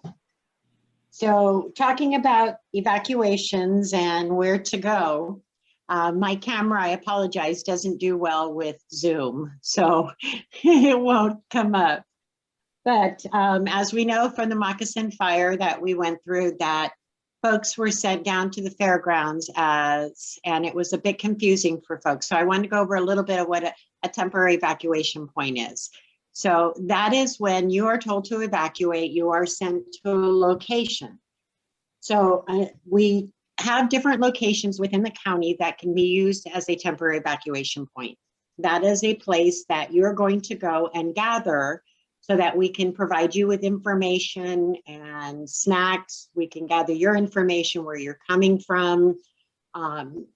So talking about evacuations and where to go, my camera, I apologize, doesn't do well with Zoom, so it won't come up. But as we know from the Moccasin fire that we went through, that folks were sent down to the fairgrounds and it was a bit confusing for folks. So I wanted to go over a little bit of what a temporary evacuation point is. So that is when you are told to evacuate, you are sent to a location. So we have different locations within the county that can be used as a temporary evacuation point. That is a place that you're going to go and gather so that we can provide you with information and snacks. We can gather your information, where you're coming from.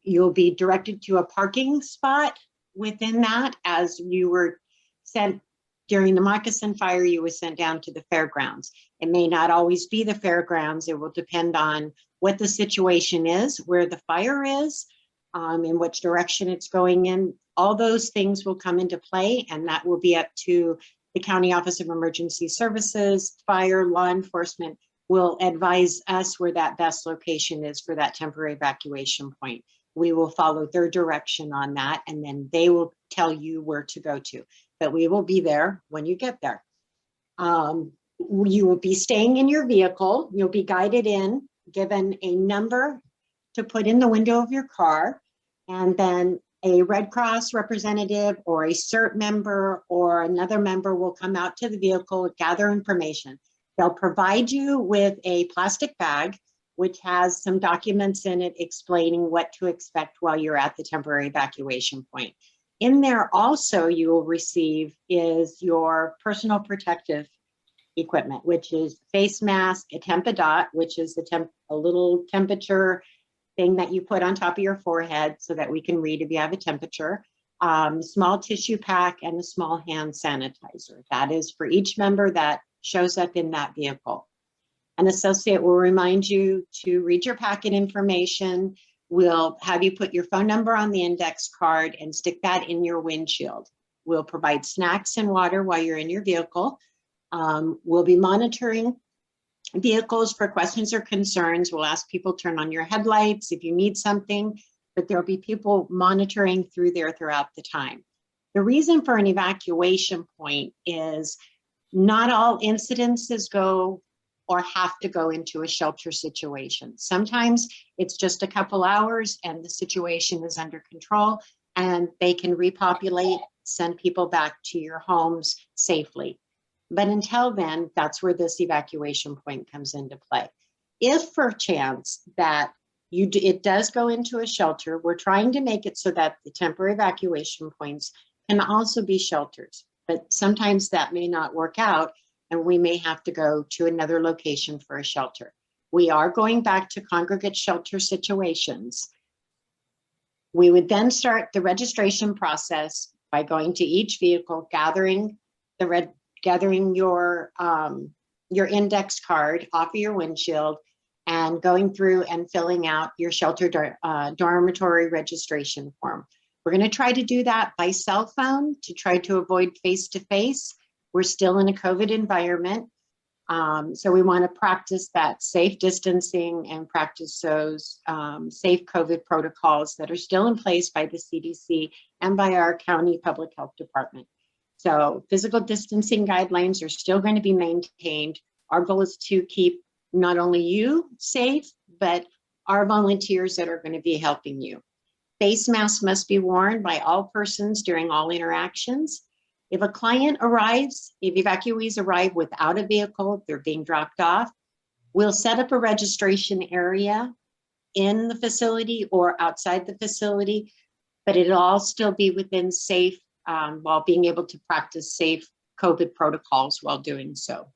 You'll be directed to a parking spot within that. As you were sent during the Moccasin fire, you were sent down to the fairgrounds. It may not always be the fairgrounds. It will depend on what the situation is, where the fire is, in which direction it's going in. All those things will come into play, and that will be up to the County Office of Emergency Services. Fire, law enforcement will advise us where that best location is for that temporary evacuation point. We will follow their direction on that, and then they will tell you where to go to. But we will be there when you get there. You will be staying in your vehicle. You'll be guided in, given a number to put in the window of your car, and then a Red Cross representative or a CERT member or another member will come out to the vehicle, gather information. They'll provide you with a plastic bag, which has some documents in it explaining what to expect while you're at the temporary evacuation point. In there also you will receive is your personal protective equipment, which is face mask, a Temp-A-Dot, which is a little temperature thing that you put on top of your forehead so that we can read if you have a temperature, small tissue pack, and a small hand sanitizer. That is for each member that shows up in that vehicle. An associate will remind you to read your packet information. We'll have you put your phone number on the index card and stick that in your windshield. We'll provide snacks and water while you're in your vehicle. We'll be monitoring vehicles for questions or concerns. We'll ask people turn on your headlights if you need something, but there'll be people monitoring through there throughout the time. The reason for an evacuation point is not all incidences go or have to go into a shelter situation. Sometimes it's just a couple hours and the situation is under control and they can repopulate, send people back to your homes safely. But until then, that's where this evacuation point comes into play. If per chance that it does go into a shelter, we're trying to make it so that the temporary evacuation points can also be shelters. But sometimes that may not work out and we may have to go to another location for a shelter. We are going back to congregate shelter situations. We would then start the registration process by going to each vehicle, gathering your index card off of your windshield and going through and filling out your shelter dormitory registration form. We're going to try to do that by cell phone to try to avoid face-to-face. We're still in a COVID environment. So we want to practice that safe distancing and practice those safe COVID protocols that are still in place by the CDC and by our county public health department. So physical distancing guidelines are still going to be maintained. Our goal is to keep not only you safe, but our volunteers that are going to be helping you. Face masks must be worn by all persons during all interactions. If a client arrives, if evacuees arrive without a vehicle, they're being dropped off, we'll set up a registration area in the facility or outside the facility, but it'll all still be within safe while being able to practice safe COVID protocols while doing so.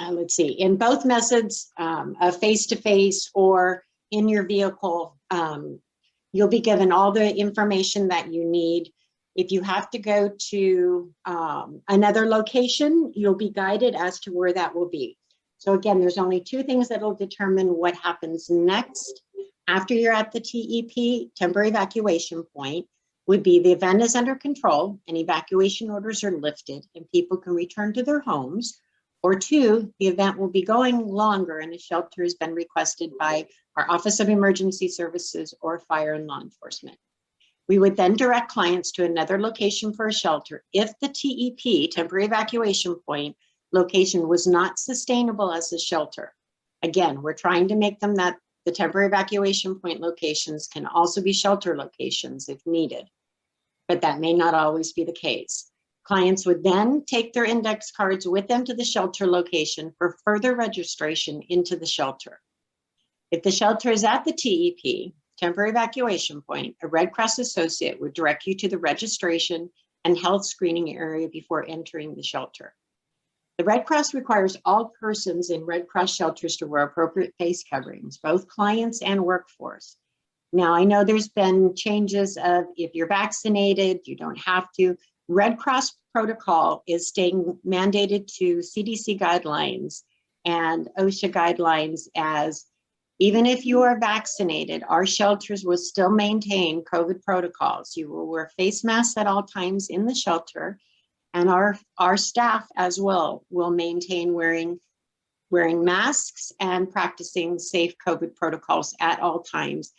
Let's see, in both methods, of face-to-face or in your vehicle, you'll be given all the information that you need. If you have to go to another location, you'll be guided as to where that will be. So again, there's only two things that will determine what happens next. After you're at the TEP, temporary evacuation point, would be the event is under control and evacuation orders are lifted and people can return to their homes. Or two, the event will be going longer and a shelter has been requested by our Office of Emergency Services or Fire and Law Enforcement. We would then direct clients to another location for a shelter if the TEP, temporary evacuation point, location was not sustainable as a shelter. Again, we're trying to make them that the temporary evacuation point locations can also be shelter locations if needed, but that may not always be the case. Clients would then take their index cards with them to the shelter location for further registration into the shelter. If the shelter is at the TEP, temporary evacuation point, a Red Cross associate would direct you to the registration and health screening area before entering the shelter. The Red Cross requires all persons in Red Cross shelters to wear appropriate face coverings, both clients and workforce. Now, I know there's been changes of if you're vaccinated, you don't have to. Red Cross protocol is staying mandated to CDC guidelines and OSHA guidelines, as even if you are vaccinated, our shelters will still maintain COVID protocols. You will wear face masks at all times in the shelter, and our staff as well will maintain wearing masks and practicing safe COVID protocols at all times.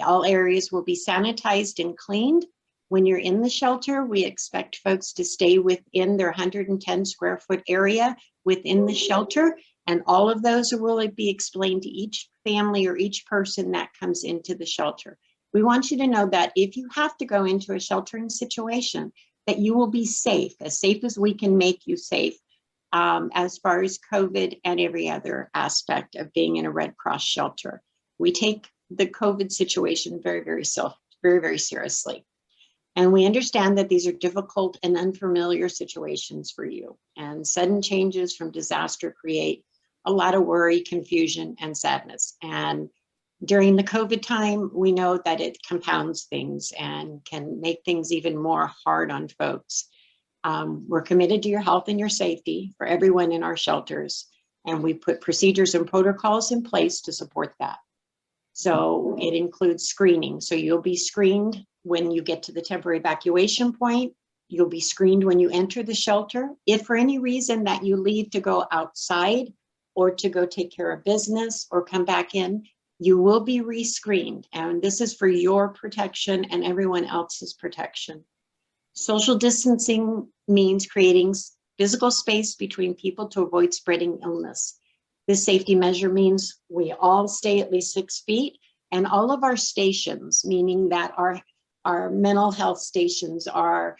All areas will be sanitized and cleaned. When you're in the shelter, we expect folks to stay within their 110 square foot area within the shelter. And all of those will be explained to each family or each person that comes into the shelter. We want you to know that if you have to go into a sheltering situation, that you will be safe as we can make you safe, as far as COVID and every other aspect of being in a Red Cross shelter. We take the COVID situation very, very seriously. And we understand that these are difficult and unfamiliar situations for you. And sudden changes from disaster create a lot of worry, confusion, and sadness. And during the COVID time, we know that it compounds things and can make things even more hard on folks. We're committed to your health and your safety for everyone in our shelters. And we put procedures and protocols in place to support that. So it includes screening. So you'll be screened when you get to the temporary evacuation point. You'll be screened when you enter the shelter. If for any reason that you leave to go outside or to go take care of business or come back in, you will be re-screened. And this is for your protection and everyone else's protection. Social distancing means creating physical space between people to avoid spreading illness. This safety measure means we all stay at least 6 feet, and all of our stations, meaning that our mental health stations, our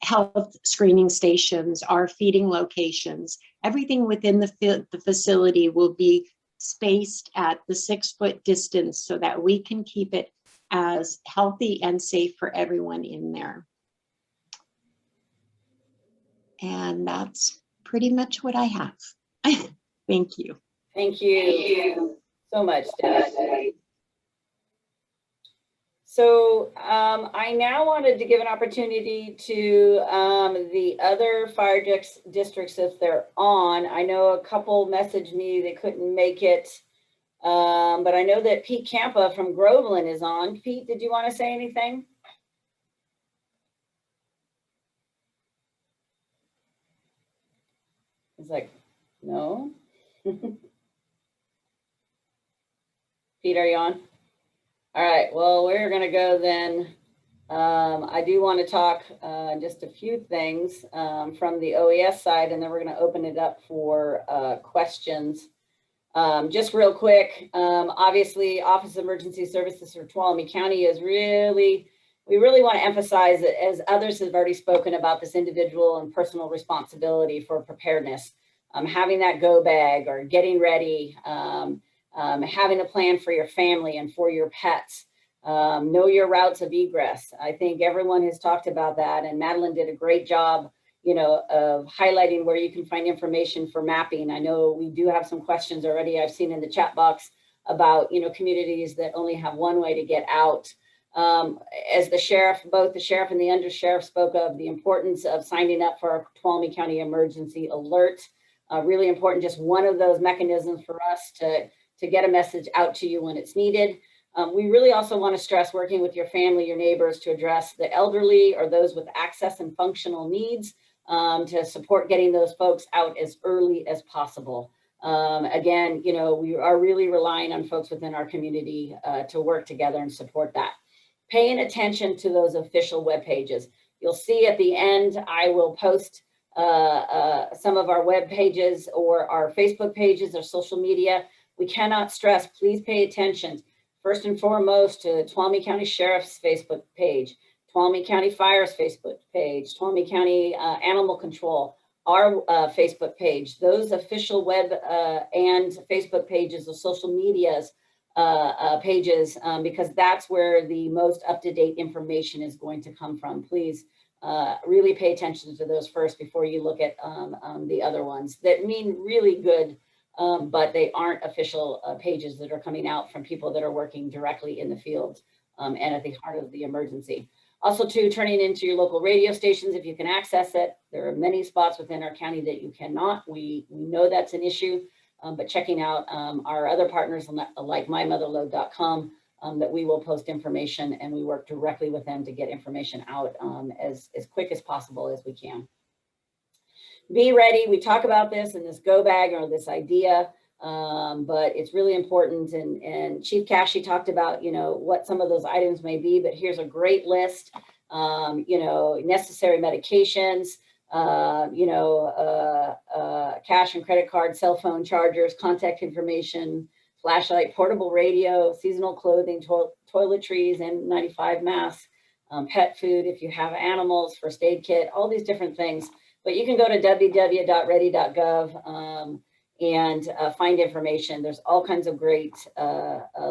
health screening stations, our feeding locations, everything within the facility will be spaced at the 6 foot distance so that we can keep it as healthy and safe for everyone in there. And that's pretty much what I have. Thank you. Thank you so much, Deb. So I now wanted to give an opportunity to the other fire districts if they're on. I know a couple messaged me they couldn't make it, but I know that Pete Campa from Groveland is on. Pete, did you want to say anything? He's like, no. Pete, are you on? All right, well, we're going to go then. I do want to talk just a few things from the OES side, and then we're going to open it up for questions. Just real quick, obviously, Office of Emergency Services for Tuolumne County is we really want to emphasize that, as others have already spoken about, this individual and personal responsibility for preparedness. Having that go bag or getting ready, having a plan for your family and for your pets, know your routes of egress. I think everyone has talked about that, and Madeline did a great job, of highlighting where you can find information for mapping. I know we do have some questions already I've seen in the chat box about, communities that only have one way to get out. As the sheriff, both the sheriff and the undersheriff spoke of the importance of signing up for our Tuolumne County Emergency Alert. Really important, just one of those mechanisms for us to get a message out to you when it's needed. We really also want to stress working with your family, your neighbors to address the elderly or those with access and functional needs, to support getting those folks out as early as possible. Again, we are really relying on folks within our community to work together and support that. Paying attention to those official web pages. You'll see at the end, I will post some of our web pages or our Facebook pages or social media. We cannot stress, please pay attention. First and foremost, to Tuolumne County Sheriff's Facebook page, Tuolumne County Fire's Facebook page, Tuolumne County Animal Control, our Facebook page, those official web and Facebook pages of social medias pages, because that's where the most up-to-date information is going to come from. Please really pay attention to those first before you look at the other ones that mean really good, but they aren't official pages that are coming out from people that are working directly in the field and at the heart of the emergency. Also, too, turning into your local radio stations if you can access it. There are many spots within our county that you cannot. We know that's an issue, but checking out our other partners like mymotherload.com, that we will post information, and we work directly with them to get information out as quick as possible as we can. Be ready. We talk about this in this go bag or this idea, but it's really important. And Chief Cashy talked about, what some of those items may be, but here's a great list. Necessary medications, cash and credit card, cell phone chargers, contact information, flashlight, portable radio, seasonal clothing, toiletries, N95 masks, pet food if you have animals, first aid kit, all these different things. But you can go to www.ready.gov and find information. There's all kinds of great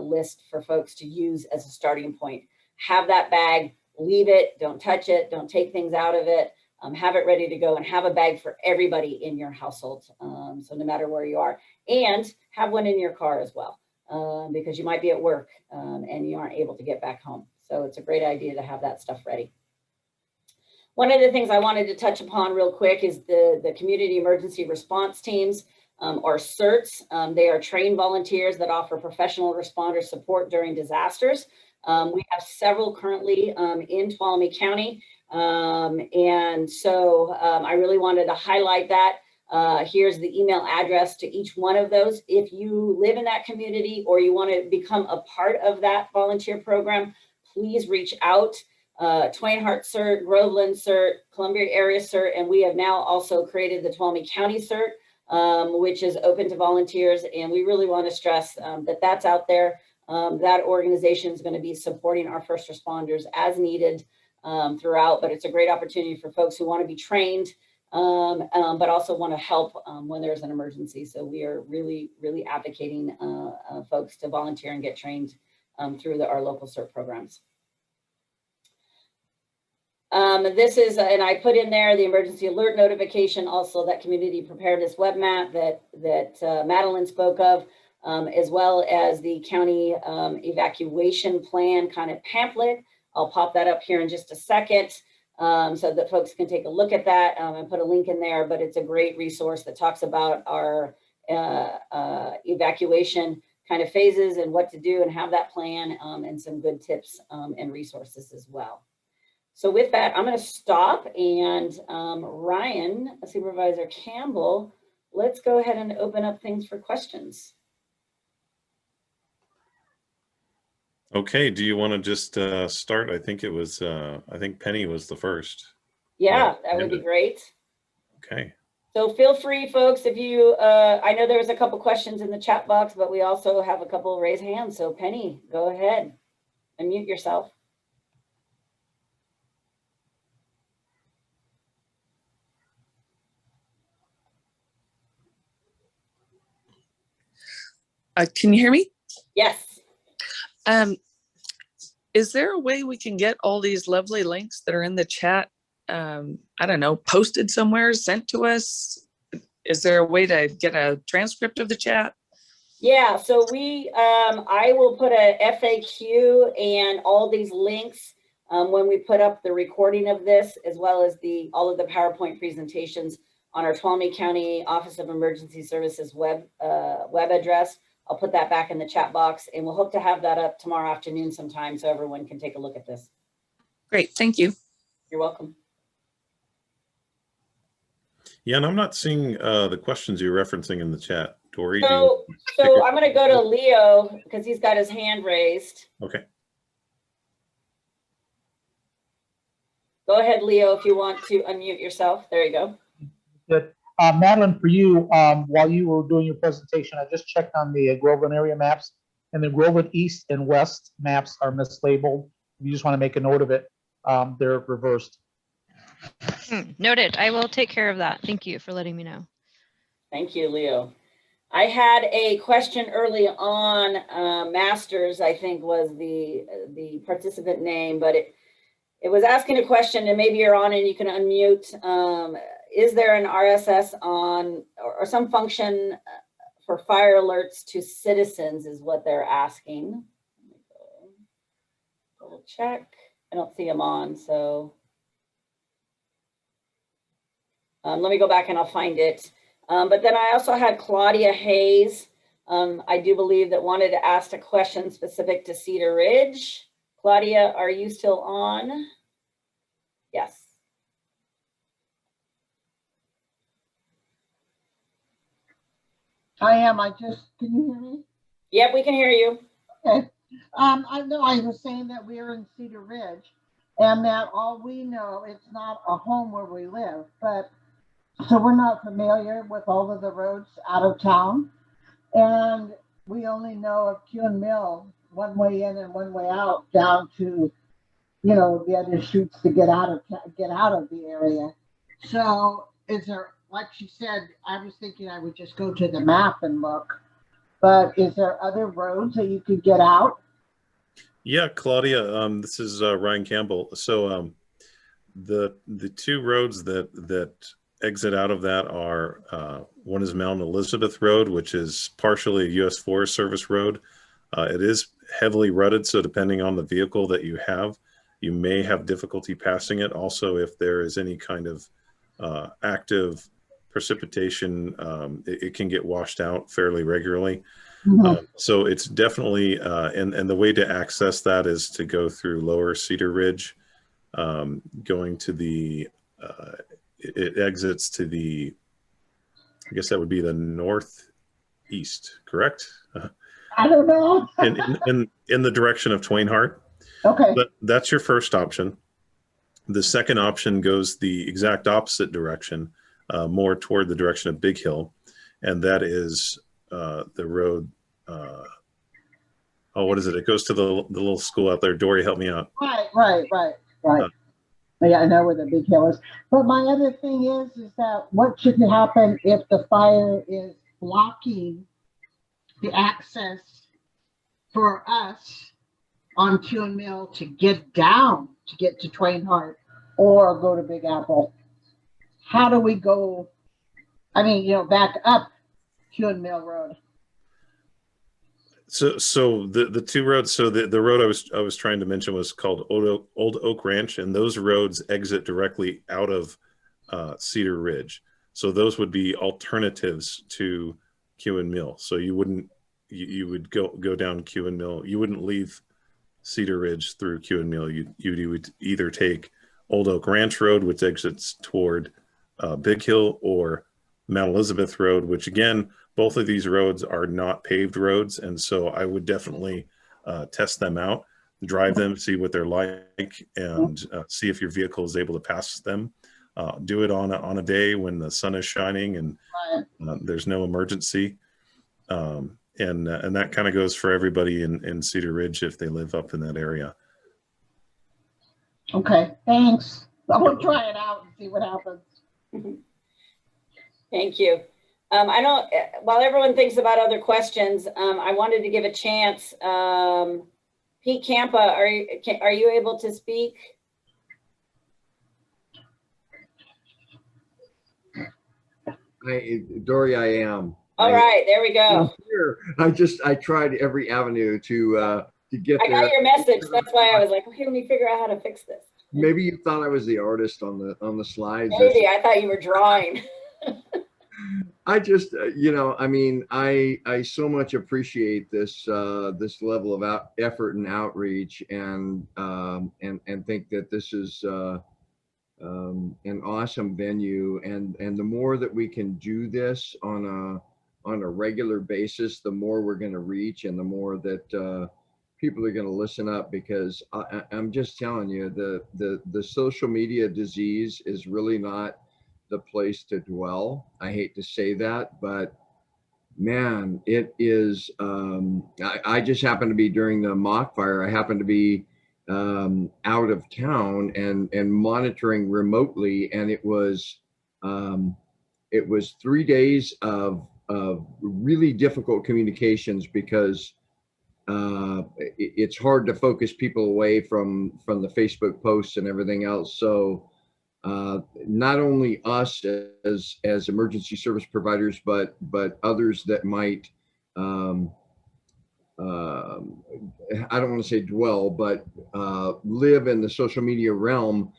lists for folks to use as a starting point. Have that bag, leave it, don't touch it, don't take things out of it. Have it ready to go, and have a bag for everybody in your household. So no matter where you are, and have one in your car as well, because you might be at work and you aren't able to get back home. So it's a great idea to have that stuff ready. One of the things I wanted to touch upon real quick is the community emergency response teams, or CERTs. They are trained volunteers that offer professional responder support during disasters. We have several currently in Tuolumne County. And so I really wanted to highlight that. Here's the email address to each one of those. If you live in that community or you want to become a part of that volunteer program, please reach out. Twain Harte CERT, Groveland CERT, Columbia Area CERT, and we have now also created the Tuolumne County CERT, which is open to volunteers. And we really want to stress that that's out there. That organization is going to be supporting our first responders as needed throughout, but it's a great opportunity for folks who want to be trained, but also want to help when there's an emergency. So we are really, really advocating folks to volunteer and get trained through our local CERT programs. This is, and I put in there the emergency alert notification, also that community preparedness web map that Madeline spoke of, as well as the county evacuation plan kind of pamphlet. I'll pop that up here in just a second so that folks can take a look at that and put a link in there, but it's a great resource that talks about our evacuation kind of phases and what to do and have that plan, and some good tips and resources as well. So with that, I'm going to stop, and Ryan, Supervisor Campbell, let's go ahead and open up things for questions. Okay, do you want to just start? I think it was, I think Penny was the first. Yeah, that would be great. Okay. So feel free, folks, if you, I know there was a couple questions in the chat box, but we also have a couple of raised hands. So Penny, go ahead, unmute yourself. Can you hear me? Yes. Is there a way we can get all these lovely links that are in the chat, I don't know, posted somewhere, sent to us? Is there a way to get a transcript of the chat? Yeah, so I will put a FAQ and all these links when we put up the recording of this, as well as all of the PowerPoint presentations on our Tuolumne County Office of Emergency Services web address. I'll put that back in the chat box, and we'll hope to have that up tomorrow afternoon sometime so everyone can take a look at this. Great, thank you. You're welcome. Yeah, and I'm not seeing the questions you're referencing in the chat. Dory, So I'm going to go to Leo because he's got his hand raised. Okay. Go ahead, Leo, if you want to unmute yourself. There you go. Good. Madeline, for you, while you were doing your presentation, I just checked on the Groveland area maps, and the Groveland East and West maps are mislabeled. You just want to make a note of it. they're reversed. Noted. I will take care of that. Thank you for letting me know. Thank you, Leo. I had a question early on. Masters, I think, was the participant name, but it was asking a question, and maybe you're on and you can unmute. Is there an RSS on or some function for fire alerts to citizens is what they're asking. Double check. I don't see them on, so let me go back and I'll find it. But then I also had Claudia Hayes. I do believe that wanted to ask a question specific to Cedar Ridge. Claudia, are you still on? Yes. I am. Can you hear me? Yep, we can hear you. Okay. I know I was saying that we're in Cedar Ridge and that all we know, it's not a home where we live, but so we're not familiar with all of the roads out of town. And we only know of Kewen Mill, one way in and one way out, down to, you know, the other chutes to get out of the area. So is there, like she said, I was thinking I would just go to the map and look, but is there other roads that you could get out? Yeah, Claudia, this is Ryan Campbell. So the two roads that exit out of that are one is Mount Elizabeth Road, which is partially a U.S. Forest Service road. It is heavily rutted, so depending on the vehicle that you have, you may have difficulty passing it. Also, if there is any kind of active precipitation, it can get washed out fairly regularly. Mm-hmm. So it's definitely, and the way to access that is to go through Lower Cedar Ridge, going to the, it exits to the, I guess that would be the northeast, correct? I don't know. in the direction of Twain Harte. Okay. But that's your first option. The second option goes the exact opposite direction, more toward the direction of Big Hill, and that is the road. What is it? It goes to the little school out there. Dory, help me out. Right. Yeah, I know where the Big Hill is. But my other thing is that what should happen if the fire is blocking the access for us on Kewen Mill to get down, to get to Twain Harte or go to Big Apple? How do we go, back up Kewen Mill Road? So the two roads. So the road I was trying to mention was called Old Oak Ranch, and those roads exit directly out of Cedar Ridge. So those would be alternatives to Kewen Mill. So you would go down Kewen Mill. You wouldn't leave Cedar Ridge through Kewen Mill. You would either take Old Oak Ranch Road, which exits toward Big Hill, or Mount Elizabeth Road, which again, both of these roads are not paved roads. And so I would definitely test them out, drive them, see what they're like, and see if your vehicle is able to pass them. Do it on a day when the sun is shining and there's no emergency. And that kind of goes for everybody in Cedar Ridge if they live up in that area. Okay, thanks. I'm gonna try it out and see what happens. Thank you. I don't, while everyone thinks about other questions, I wanted to give a chance. Pete Campa, are you able to speak? Dory, I am. All right, there we go. I tried every avenue to get there. I got your message. That's why I was like, okay, let me figure out how to fix this. Maybe you thought I was the artist on the slides. Maybe I thought you were drawing. I just, I so much appreciate this this level of effort and outreach, and think that this is an awesome venue, and the more that we can do this on a regular basis, the more we're going to reach, and the more that people are going to listen up, because I'm just telling you, the social media disease is really not the place to dwell. I hate to say that, but man, it is. I just happened to be during the mock fire. I happened to be out of town and monitoring remotely. And it was 3 days of really difficult communications because it's hard to focus people away from the Facebook posts and everything else. So not only us as emergency service providers, but others that might I don't want to say dwell, but live in the social media realm,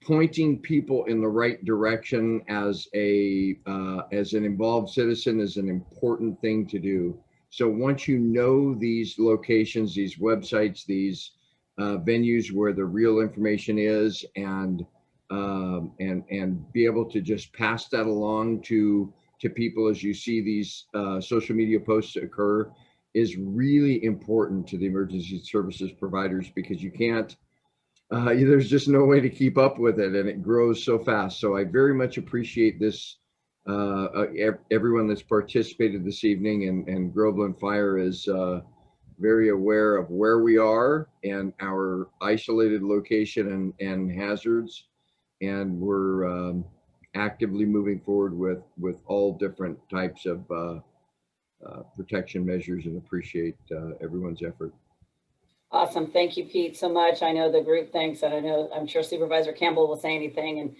pointing people in the right direction as an involved citizen is an important thing to do. So once you know these locations, these websites, these venues where the real information is, and be able to just pass that along to people as you see these social media posts occur, is really important to the emergency services providers, because you can't, there's just no way to keep up with it, and it grows so fast. So I very much appreciate this, everyone that's participated this evening, and Groveland Fire is very aware of where we are and our isolated location and hazards. And we're actively moving forward with all different types of protection measures, and appreciate everyone's effort. Awesome. Thank you, Pete, so much. I know the group thanks, and I'm sure Supervisor Campbell will say anything,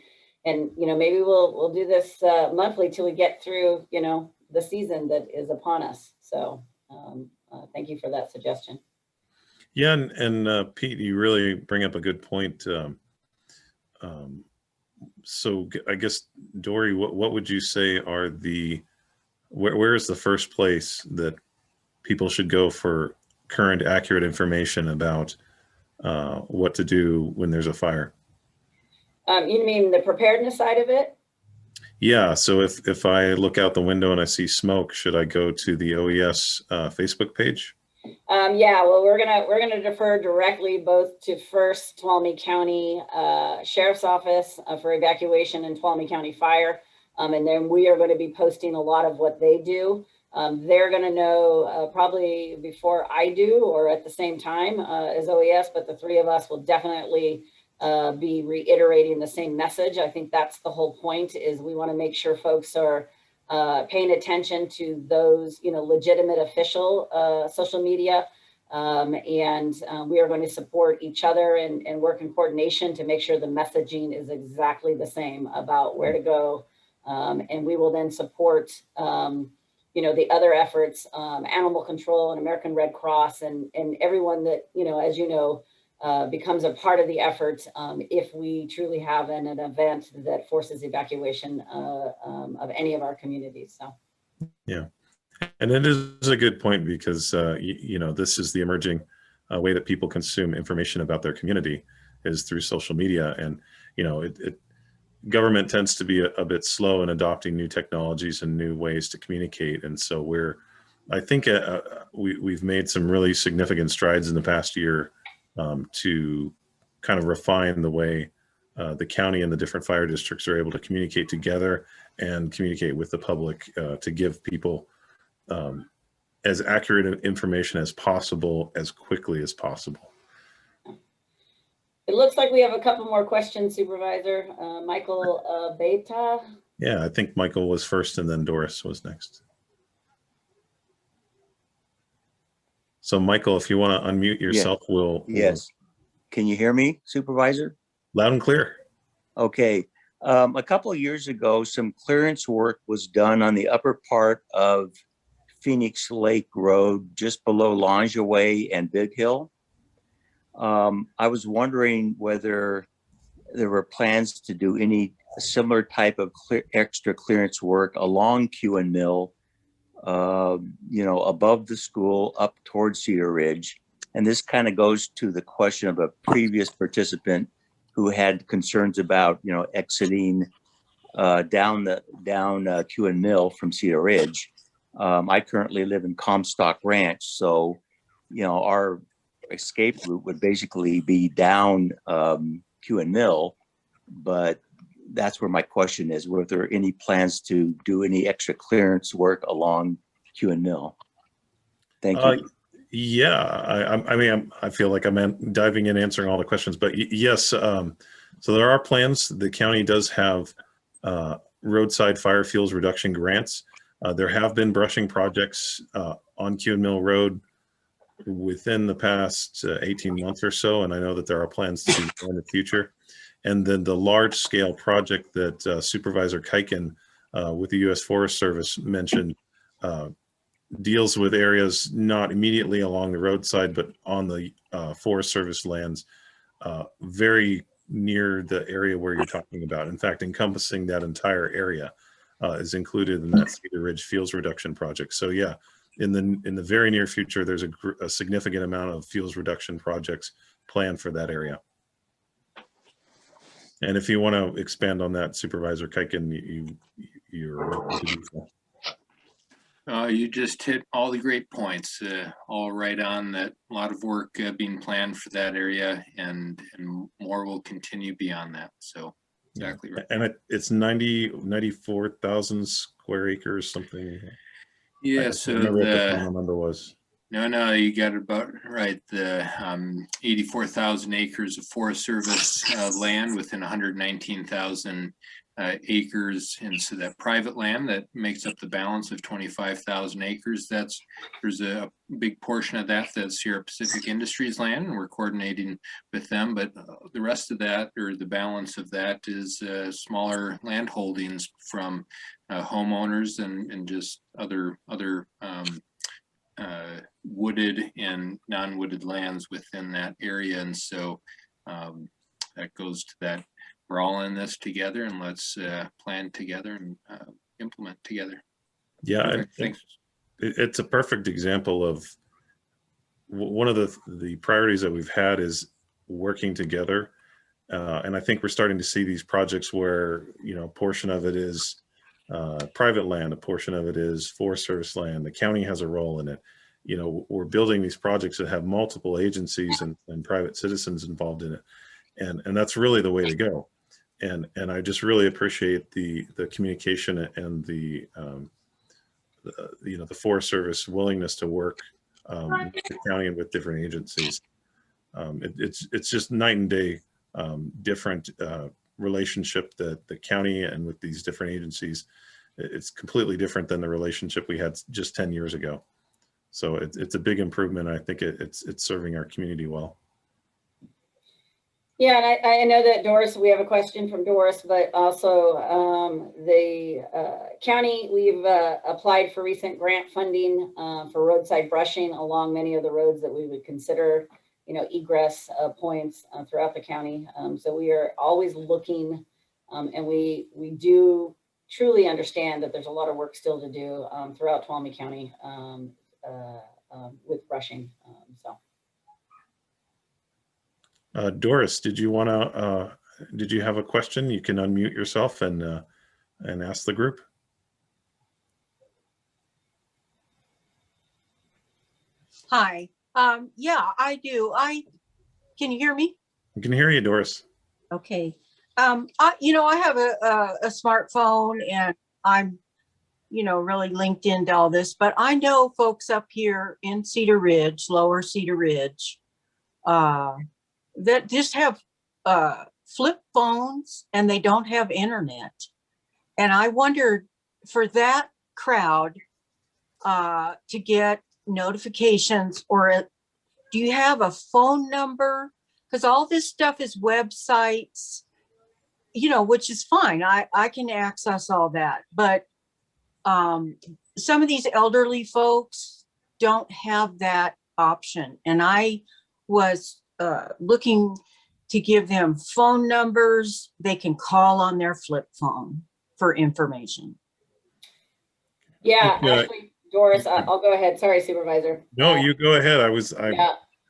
and maybe we'll do this monthly till we get through, the season that is upon us. So thank you for that suggestion. Yeah, and Pete, you really bring up a good point. So I guess, Dory, what would you say are where is the first place that people should go for current accurate information about what to do when there's a fire? You mean the preparedness side of it? Yeah, so if I look out the window and I see smoke, should I go to the OES Facebook page? Yeah, well, we're gonna defer directly both to first Tuolumne County Sheriff's Office for evacuation and Tuolumne County Fire, and then we are going to be posting a lot of what they do. They're going to know probably before I do, or at the same time as OES, but the three of us will definitely be reiterating the same message. I think that's the whole point, is we want to make sure folks are paying attention to those, legitimate official social media. And we are going to support each other and work in coordination to make sure the messaging is exactly the same about where to go. And we will then support, the other efforts, animal control and American Red Cross and everyone that, as becomes a part of the effort if we truly have an event that forces evacuation of any of our communities. So, yeah, and it is a good point, because this is the emerging way that people consume information about their community, is through social media, and government tends to be a bit slow in adopting new technologies and new ways to communicate, and so I think we've made some really significant strides in the past year to kind of refine the way the county and the different fire districts are able to communicate together and communicate with the public to give people as accurate information as possible, as quickly as possible. It looks like we have a couple more questions, Supervisor. Michael Beta. Yeah, I think Michael was first and then Doris was next. So Michael, if you want to unmute yourself, Yes. Can you hear me, Supervisor? Loud and clear. Okay. A couple of years ago, some clearance work was done on the upper part of Phoenix Lake Road, just below Longeway and Big Hill. I was wondering whether there were plans to do any similar type of extra clearance work along Q and Mill, above the school up towards Cedar Ridge. And this kind of goes to the question of a previous participant who had concerns about, exiting down Q and Mill from Cedar Ridge. I currently live in Comstock Ranch, so our escape route would basically be down Q and Mill, but that's where my question is: were there any plans to do any extra clearance work along Q and Mill? Thank you. Yeah, I mean, I feel like I'm diving in, answering all the questions, but yes. So there are plans. The county does have roadside fire fuels reduction grants. There have been brushing projects on Kewen Mill Road within the past 18 months or so, and I know that there are plans to do more in the future. And then the large scale project that Supervisor Kuiken with the U.S. Forest Service mentioned deals with areas not immediately along the roadside, but on the Forest Service lands, very near the area where you're talking about. In fact, encompassing that entire area is included in that Cedar Ridge Fuels Reduction Project. So yeah, in the very near future, there's a significant amount of fuels reduction projects planned for that area. And if you want to expand on that, Supervisor Kuiken, you're welcome to do so. You just hit all the great points, all right on that. A lot of work being planned for that area, and more will continue beyond that. So exactly right. And it's 94,000 square acres, something. Yeah, I so remember what the final number was. No, you got it about right. The 84,000 acres of Forest Service land within 119,000 acres, and so that private land that makes up the balance of 25,000 acres. There's a big portion of that's Sierra Pacific Industries land, and we're coordinating with them. But the rest of that, or the balance of that, is smaller land holdings from homeowners and just other wooded and non-wooded lands within that area. And so that goes to that. We're all in this together, and let's plan together and implement together. Yeah, okay, thanks. It's a perfect example of one of the priorities that we've had is working together. And I think we're starting to see these projects where, a portion of it is private land, a portion of it is Forest Service land. The county has a role in it. We're building these projects that have multiple agencies and private citizens involved in it. And that's really the way to go. And I just really appreciate the communication and the Forest Service willingness to work with the county and with different agencies. It's just night and day different relationship that the county and with these different agencies. It's completely different than the relationship we had just 10 years ago. So it's a big improvement. I think it's serving our community well. Yeah, and I know that Doris, we have a question from Doris, but also the county, we've applied for recent grant funding for roadside brushing along many of the roads that we would consider, egress points throughout the county. So we are always looking, and we do truly understand that there's a lot of work still to do throughout Tuolumne County with brushing. Doris, did you have a question? You can unmute yourself and ask the group. Hi. Yeah, I do. Can you hear me? I can hear you, Doris. Okay. I have a smartphone, and I'm, really linked into all this, but I know folks up here in Cedar Ridge, lower Cedar Ridge, that just have flip phones and they don't have internet. And I wondered, for that crowd to get notifications, or do you have a phone number? Because all this stuff is websites, which is fine. I can access all that. But some of these elderly folks don't have that option. And I was looking to give them phone numbers they can call on their flip phone for information. Yeah, actually, Doris, I'll go ahead. Sorry, Supervisor. No, you go ahead.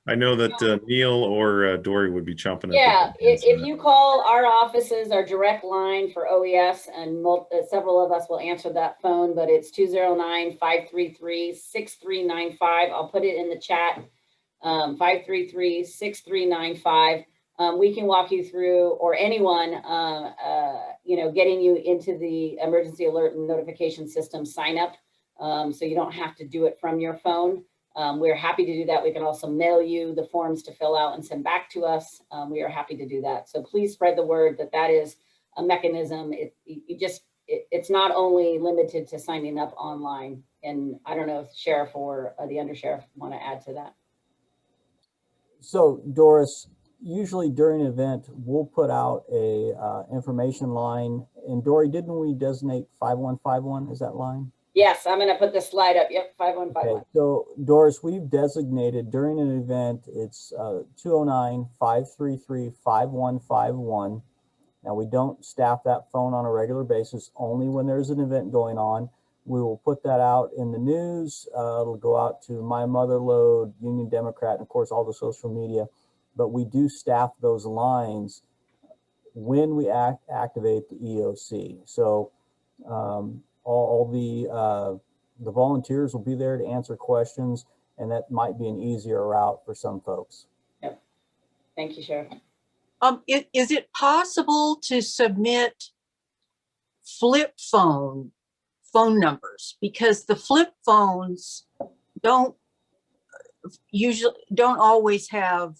I know that Neil or Dory would be chomping at the bit. If you call our offices, our direct line for OES, and several of us will answer that phone, but it's 209-533-6395. I'll put it in the chat. 533-6395. We can walk you through, or anyone, getting you into the emergency alert and notification system sign up. So you don't have to do it from your phone. We're happy to do that. We can also mail you the forms to fill out and send back to us. We are happy to do that. So please spread the word that that is a mechanism. It's not only limited to signing up online. And I don't know if Sheriff or the Undersheriff want to add to that. So Doris, usually during an event, we'll put out a information line. And Dory, didn't we designate 5151 as that line? Yes, I'm going to put the slide up. Yep, 5151. Okay, so Doris, we've designated during an event, it's 209-533-5151. Now, we don't staff that phone on a regular basis, only when there's an event going on. We will put that out in the news. It'll go out to My Motherlode, Union Democrat, and of course, all the social media. But we do staff those lines when we activate the EOC. So all the volunteers will be there to answer questions, and that might be an easier route for some folks. Yep. Thank you, Sheriff. Is it possible to submit flip phone numbers? Because the flip phones don't always have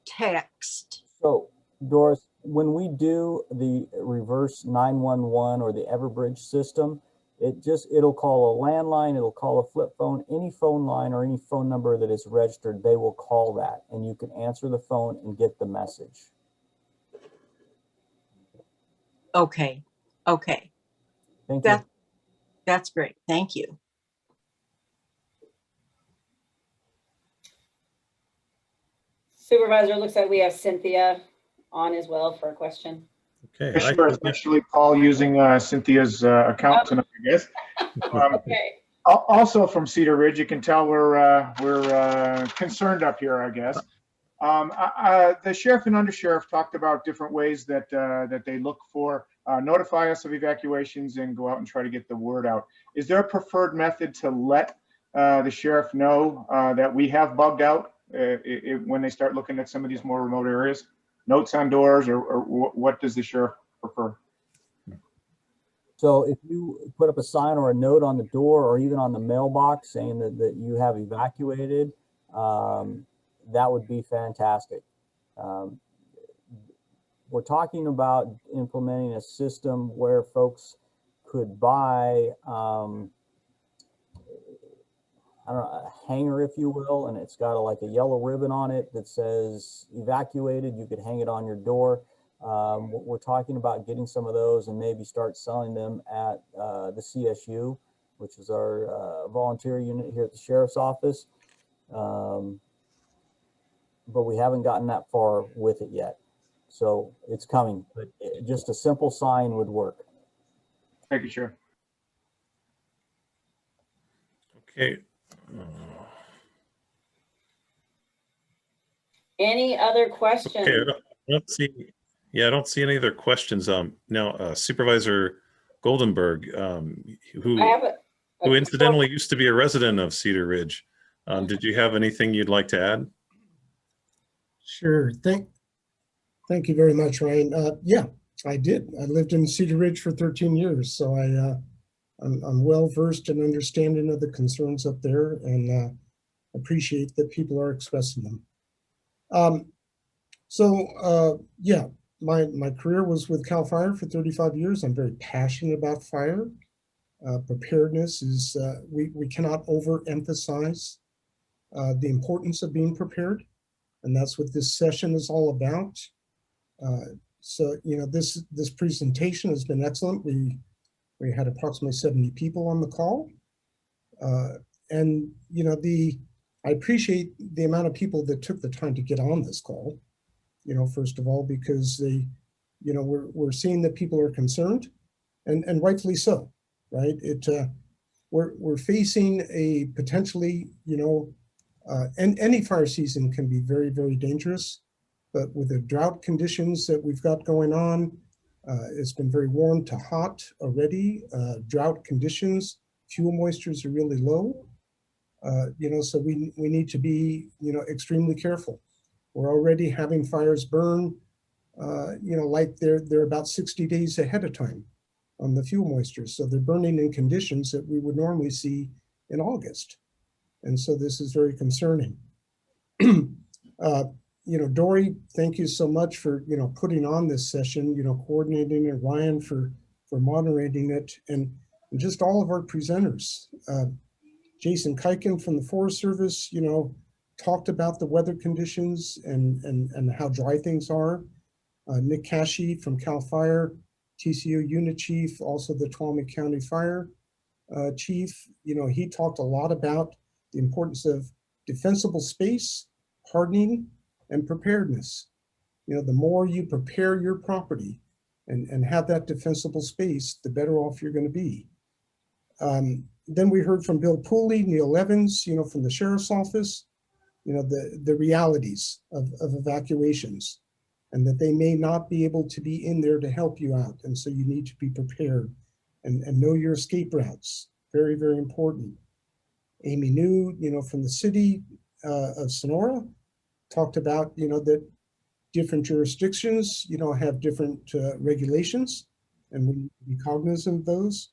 text. So Doris, when we do the reverse 911 or the Everbridge system, it'll call a landline, it'll call a flip phone, any phone line or any phone number that is registered, they will call that, and you can answer the phone and get the message. Okay. Thank you. That's great. Thank you. Supervisor, looks like we have Cynthia on as well for a question. Okay. Sure, it's actually Paul using Cynthia's account tonight, I guess. Okay. Also from Cedar Ridge, you can tell we're concerned up here, I guess. The sheriff and undersheriff talked about different ways that they look for, notify us of evacuations and go out and try to get the word out. Is there a preferred method to let the sheriff know that we have bugged out when they start looking at some of these more remote areas? Notes on doors, or what does the sheriff prefer? So if you put up a sign or a note on the door or even on the mailbox saying that you have evacuated, that would be fantastic. We're talking about implementing a system where folks could buy, I don't know, a hanger, if you will, and it's got like a yellow ribbon on it that says evacuated. You could hang it on your door. We're talking about getting some of those and maybe start selling them at the CSU, which is our volunteer unit here at the sheriff's office. But we haven't gotten that far with it yet. So it's coming, but just a simple sign would work. Thank you, Sheriff. Okay. Any other questions? Okay, I don't see any other questions. Now, Supervisor Goldenberg, who incidentally used to be a resident of Cedar Ridge, did you have anything you'd like to add? Sure. Thank you very much, Ryan. Yeah, I did. I lived in Cedar Ridge for 13 years, so I'm well versed in understanding of the concerns up there, and appreciate that people are expressing them. Yeah, my career was with CAL FIRE for 35 years. I'm very passionate about fire. Preparedness is, we cannot overemphasize the importance of being prepared. And that's what this session is all about. So, you know, this presentation has been excellent. We had approximately 70 people on the call. And, you know, I appreciate the amount of people that took the time to get on this call, you know, first of all, because you know, we're seeing that people are concerned, and rightfully so, right? We're facing a potentially, you know, and any fire season can be very, very dangerous, but with the drought conditions that we've got going on, it's been very warm to hot already. Drought conditions, fuel moistures are really low. You know, so we need to be, you know, extremely careful. We're already having fires burn, you know, like they're about 60 days ahead of time on the fuel moisture. So they're burning in conditions that we would normally see in August. And so this is very concerning. Dory, thank you so much for, putting on this session, coordinating it, Ryan for moderating it, and just all of our presenters. Jason Kuiken from the Forest Service, talked about the weather conditions and how dry things are. Nick Cashy from CAL FIRE, TCO Unit Chief, also the Tuolumne County Fire Chief, he talked a lot about the importance of defensible space, hardening, and preparedness. The more you prepare your property and have that defensible space, the better off you're going to be. Then we heard from Bill Pooley, Neil Evans, from the Sheriff's Office, the realities of evacuations, and that they may not be able to be in there to help you out. And so you need to be prepared and know your escape routes. Very, very important. Amy New, from the city of Sonora, talked about, that different jurisdictions, have different regulations, and we need to be cognizant of those.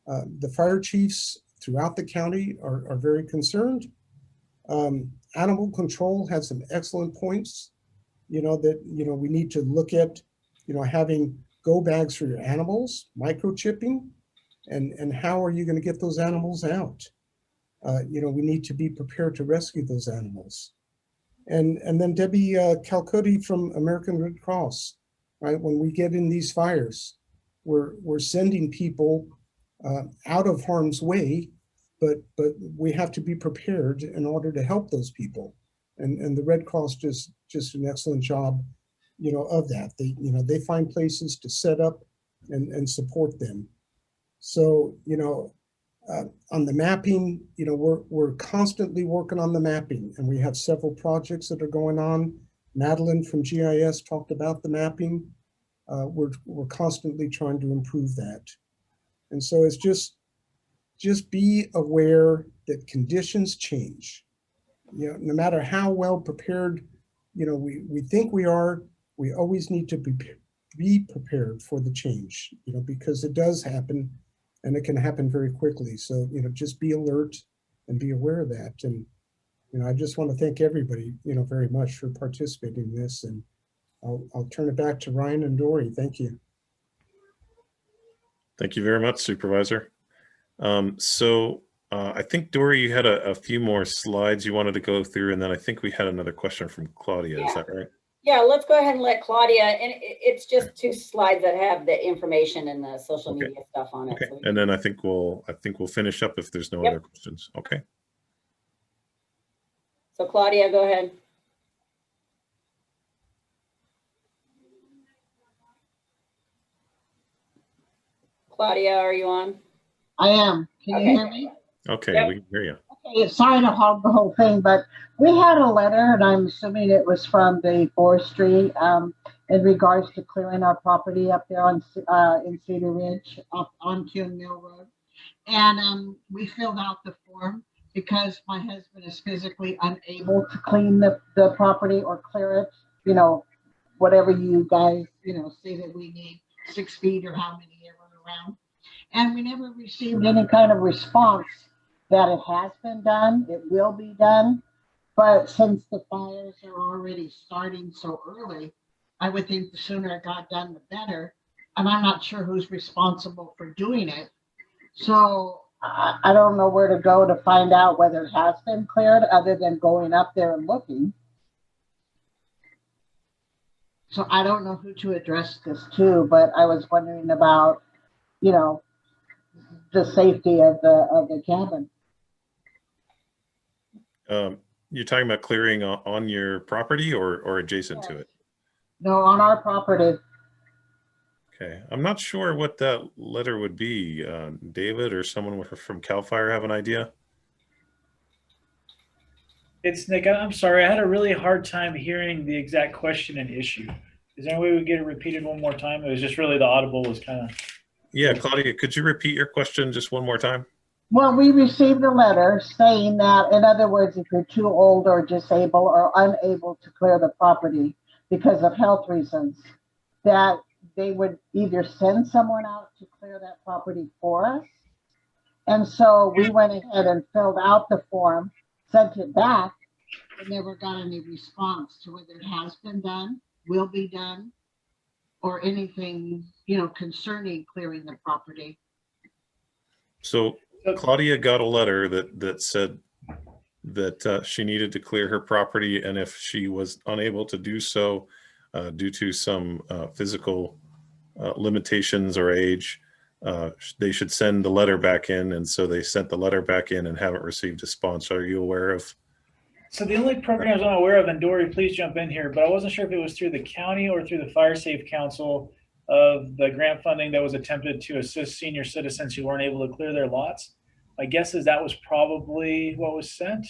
The fire chiefs throughout the county are very concerned. Animal control has some excellent points, that, we need to look at, having go bags for your animals, microchipping, and how are you going to get those animals out? We need to be prepared to rescue those animals. And then Debbie Calcotti from American Red Cross, right? When we get in these fires, we're sending people out of harm's way, but we have to be prepared in order to help those people. And the Red Cross just an excellent job, of that. They find places to set up and support them. So, on the mapping, we're constantly working on the mapping, and we have several projects that are going on. Madeline from GIS talked about the mapping. We're constantly trying to improve that. And so it's just be aware that conditions change. No matter how well prepared, we think we are, we always need to be prepared for the change, because it does happen. And it can happen very quickly. So, just be alert and be aware of that. And, I just want to thank everybody, very much for participating in this. And I'll turn it back to Ryan and Dory. Thank you. Thank you very much, Supervisor. I think, Dory, you had a few more slides you wanted to go through, and then I think we had another question from Claudia. Is that right? Yeah, let's go ahead and let Claudia, and it's just 2 slides that have the information and the social media stuff on it. Okay, So and then I think we'll finish up if there's no other questions. Okay. So Claudia, go ahead. Claudia, are you on? I am. Can you hear me? Okay, we can hear you. Okay, sorry to hog the whole thing, but we had a letter, and I'm assuming it was from the forestry in regards to clearing our property up there on in Cedar Ridge up onto Mill Road. And we filled out the form because my husband is physically unable to clean the property or clear it, whatever you guys, say that we need 6 feet or how many ever around. And we never received any kind of response that it has been done, it will be done. But since the fires are already starting so early, I would think the sooner it got done, the better. And I'm not sure who's responsible for doing it. So I don't know where to go to find out whether it has been cleared other than going up there and looking. So I don't know who to address this to, but I was wondering about, the safety of the cabin. You're talking about clearing on your property or adjacent to it? No, on our property. Okay, I'm not sure what that letter would be. David or someone from CAL FIRE have an idea? It's Nick. I'm sorry. I had a really hard time hearing the exact question and issue. Is there any way we get it repeated one more time? It was just really the audible was kind of. Yeah, Claudia, could you repeat your question just one more time? Well, we received a letter saying that, in other words, if you're too old or disabled or unable to clear the property because of health reasons, that they would either send someone out to clear that property for us, And so we went ahead and filled out the form, sent it back, and never got any response to whether it has been done, will be done, or anything, concerning clearing the property. So Claudia got a letter that said that she needed to clear her property, and if she was unable to do so due to some physical limitations or age, they should send the letter back in. And so they sent the letter back in and haven't received a response. Are you aware of? So the only programs I'm aware of, and Dory, please jump in here, but I wasn't sure if it was through the county or through the Fire Safe Council of the grant funding that was attempted to assist senior citizens who weren't able to clear their lots. My guess is that was probably what was sent,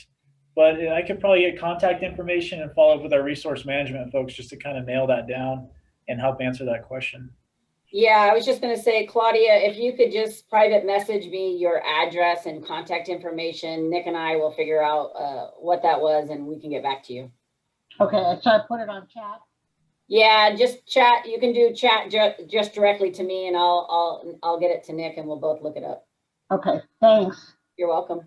but I could probably get contact information and follow up with our resource management folks just to kind of nail that down and help answer that question. Yeah, I was just going to say, Claudia, if you could just private message me your address and contact information, Nick and I will figure out what that was and we can get back to you. Okay, so I put it on chat? Yeah, just chat. You can do chat just directly to me and I'll get it to Nick and we'll both look it up. Okay, thanks. You're welcome.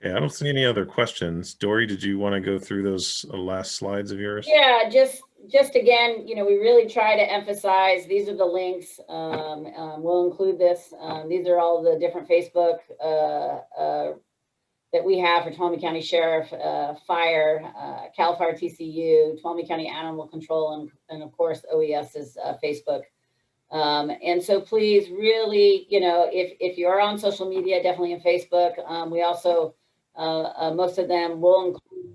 Okay, I don't see any other questions. Dory, did you want to go through those last slides of yours? Yeah, just again, we really try to emphasize, these are the links. We'll include this. These are all the different Facebook that we have for Tuolumne County Sheriff, Fire, Cal Fire TCU, Tuolumne County Animal Control, and of course, OES's Facebook. And so please really, if you're on social media, definitely on Facebook. We also, most of them will include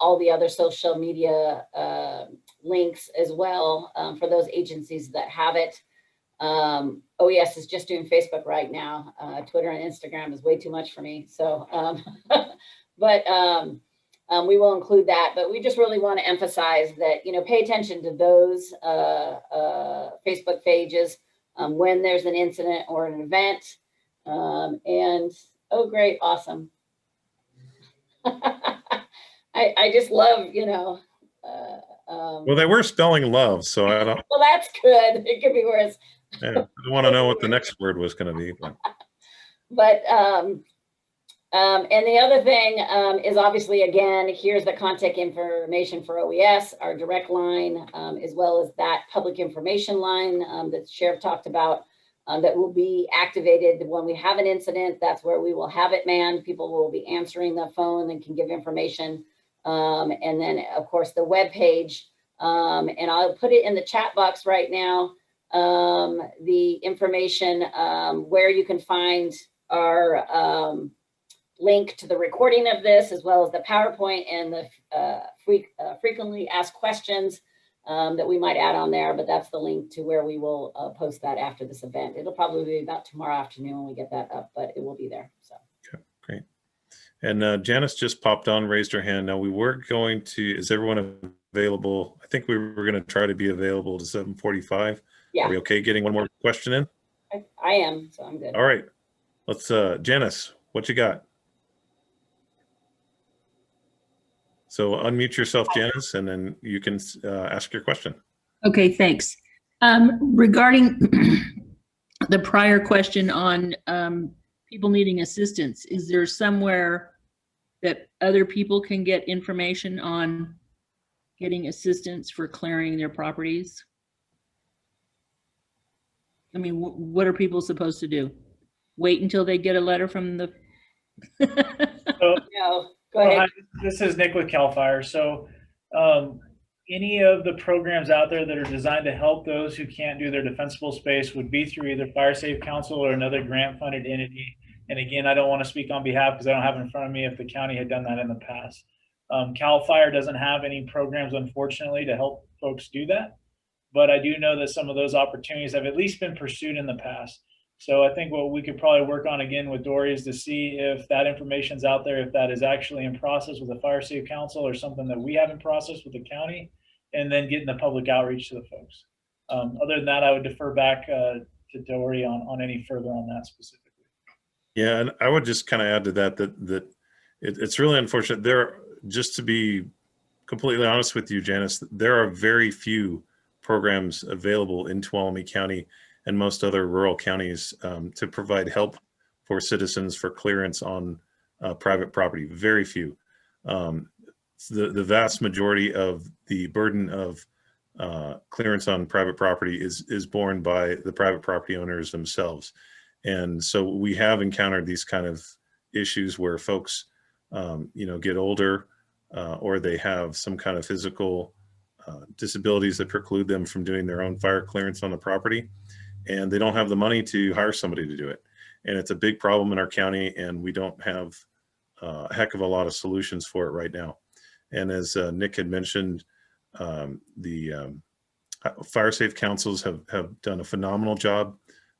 all the other social media links as well for those agencies that have it. OES is just doing Facebook right now. Twitter and Instagram is way too much for me. So, we will include that, but we just really want to emphasize that, pay attention to those Facebook pages when there's an incident or an event. And, oh, great, awesome. I just love, well, they were spelling love, so I don't. Well, that's good. It could be worse. Yeah, I want to know what the next word was going to be. But and the other thing is obviously, again, here's the contact information for OES, our direct line, as well as that public information line that the sheriff talked about that will be activated when we have an incident. That's where we will have it manned. People will be answering the phone and can give information. And then, of course, the web page. And I'll put it in the chat box right now. The information where you can find our link to the recording of this, as well as the PowerPoint and the frequently asked questions that we might add on there. But that's the link to where we will post that after this event. It'll probably be about tomorrow afternoon when we get that up, but it will be there. So. Okay, great. And Janice just popped on, raised her hand. Now we were going to, is everyone available? I think we were going to try to be available to 7:45. Yeah. Are we okay getting one more question in? I am, so I'm good. All right. Let's, Janice, what you got? So unmute yourself, Janice, and then you can ask your question. Okay, thanks. Regarding the prior question on people needing assistance, is there somewhere that other people can get information on getting assistance for clearing their properties? I mean, what are people supposed to do? Wait until they get a letter from the... No, go ahead. Hi, this is Nick with Cal Fire. So any of the programs out there that are designed to help those who can't do their defensible space would be through either Fire Safe Council or another grant funded entity. And again, I don't want to speak on behalf because I don't have it in front of me if the county had done that in the past. Cal Fire doesn't have any programs, unfortunately, to help folks do that. But I do know that some of those opportunities have at least been pursued in the past. So I think what we could probably work on again with Dory is to see if that information's out there, if that is actually in process with the Fire Safe Council or something that we have in process with the county, and then getting the public outreach to the folks. Other than that, I would defer back to Dory on any further on that specifically. Yeah, and I would just kind of add to that it's really unfortunate. Just to be completely honest with you, Janice, there are very few programs available in Tuolumne County. and most other rural counties to provide help for citizens for clearance on private property. Very few. The vast majority of the burden of clearance on private property is borne by the private property owners themselves. And so we have encountered these kind of issues where folks, get older or they have some kind of physical disabilities that preclude them from doing their own fire clearance on the property, and they don't have the money to hire somebody to do it. And it's a big problem in our county, and we don't have a heck of a lot of solutions for it right now. And as Nick had mentioned, the fire safe councils have done a phenomenal job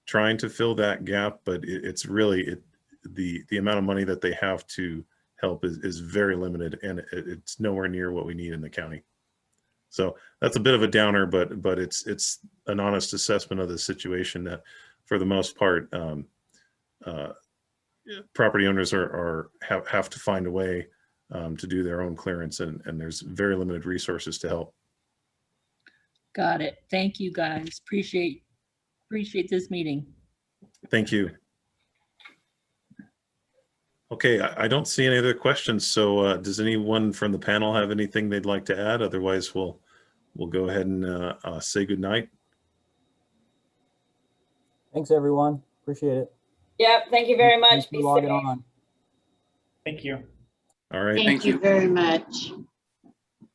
trying to fill that gap, but it's really the amount of money that they have to help is very limited, and it's nowhere near what we need in the county. So that's a bit of a downer, but it's an honest assessment of the situation that for the most part, property owners have to find a way to do their own clearance, and there's very limited resources to help. Got it. Thank you, guys. Appreciate this meeting. Thank you. Okay, I don't see any other questions. So does anyone from the panel have anything they'd like to add? Otherwise, we'll go ahead and say good night. Thanks, everyone. Appreciate it. Yep. Thank you very much. Thanks for logging on. Thank you. All right. Thank you very much.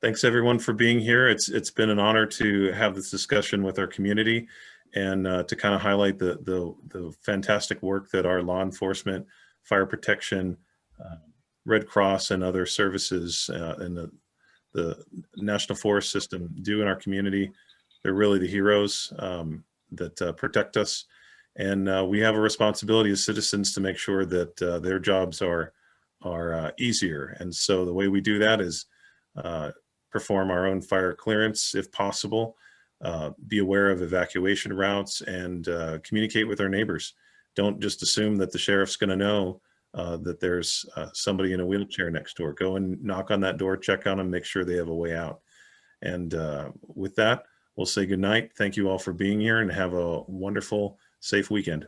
Thanks everyone for being here. It's been an honor to have this discussion with our community and to kind of highlight the fantastic work that our law enforcement, fire protection, Red Cross, and other services in the National Forest System do in our community. They're really the heroes that protect us. And we have a responsibility as citizens to make sure that their jobs are easier. And so the way we do that is perform our own fire clearance if possible, be aware of evacuation routes, and communicate with our neighbors. Don't just assume that the sheriff's going to know that there's somebody in a wheelchair next door. Go and knock on that door, check on them, make sure they have a way out. And with that, we'll say good night. Thank you all for being here, and have a wonderful, safe weekend.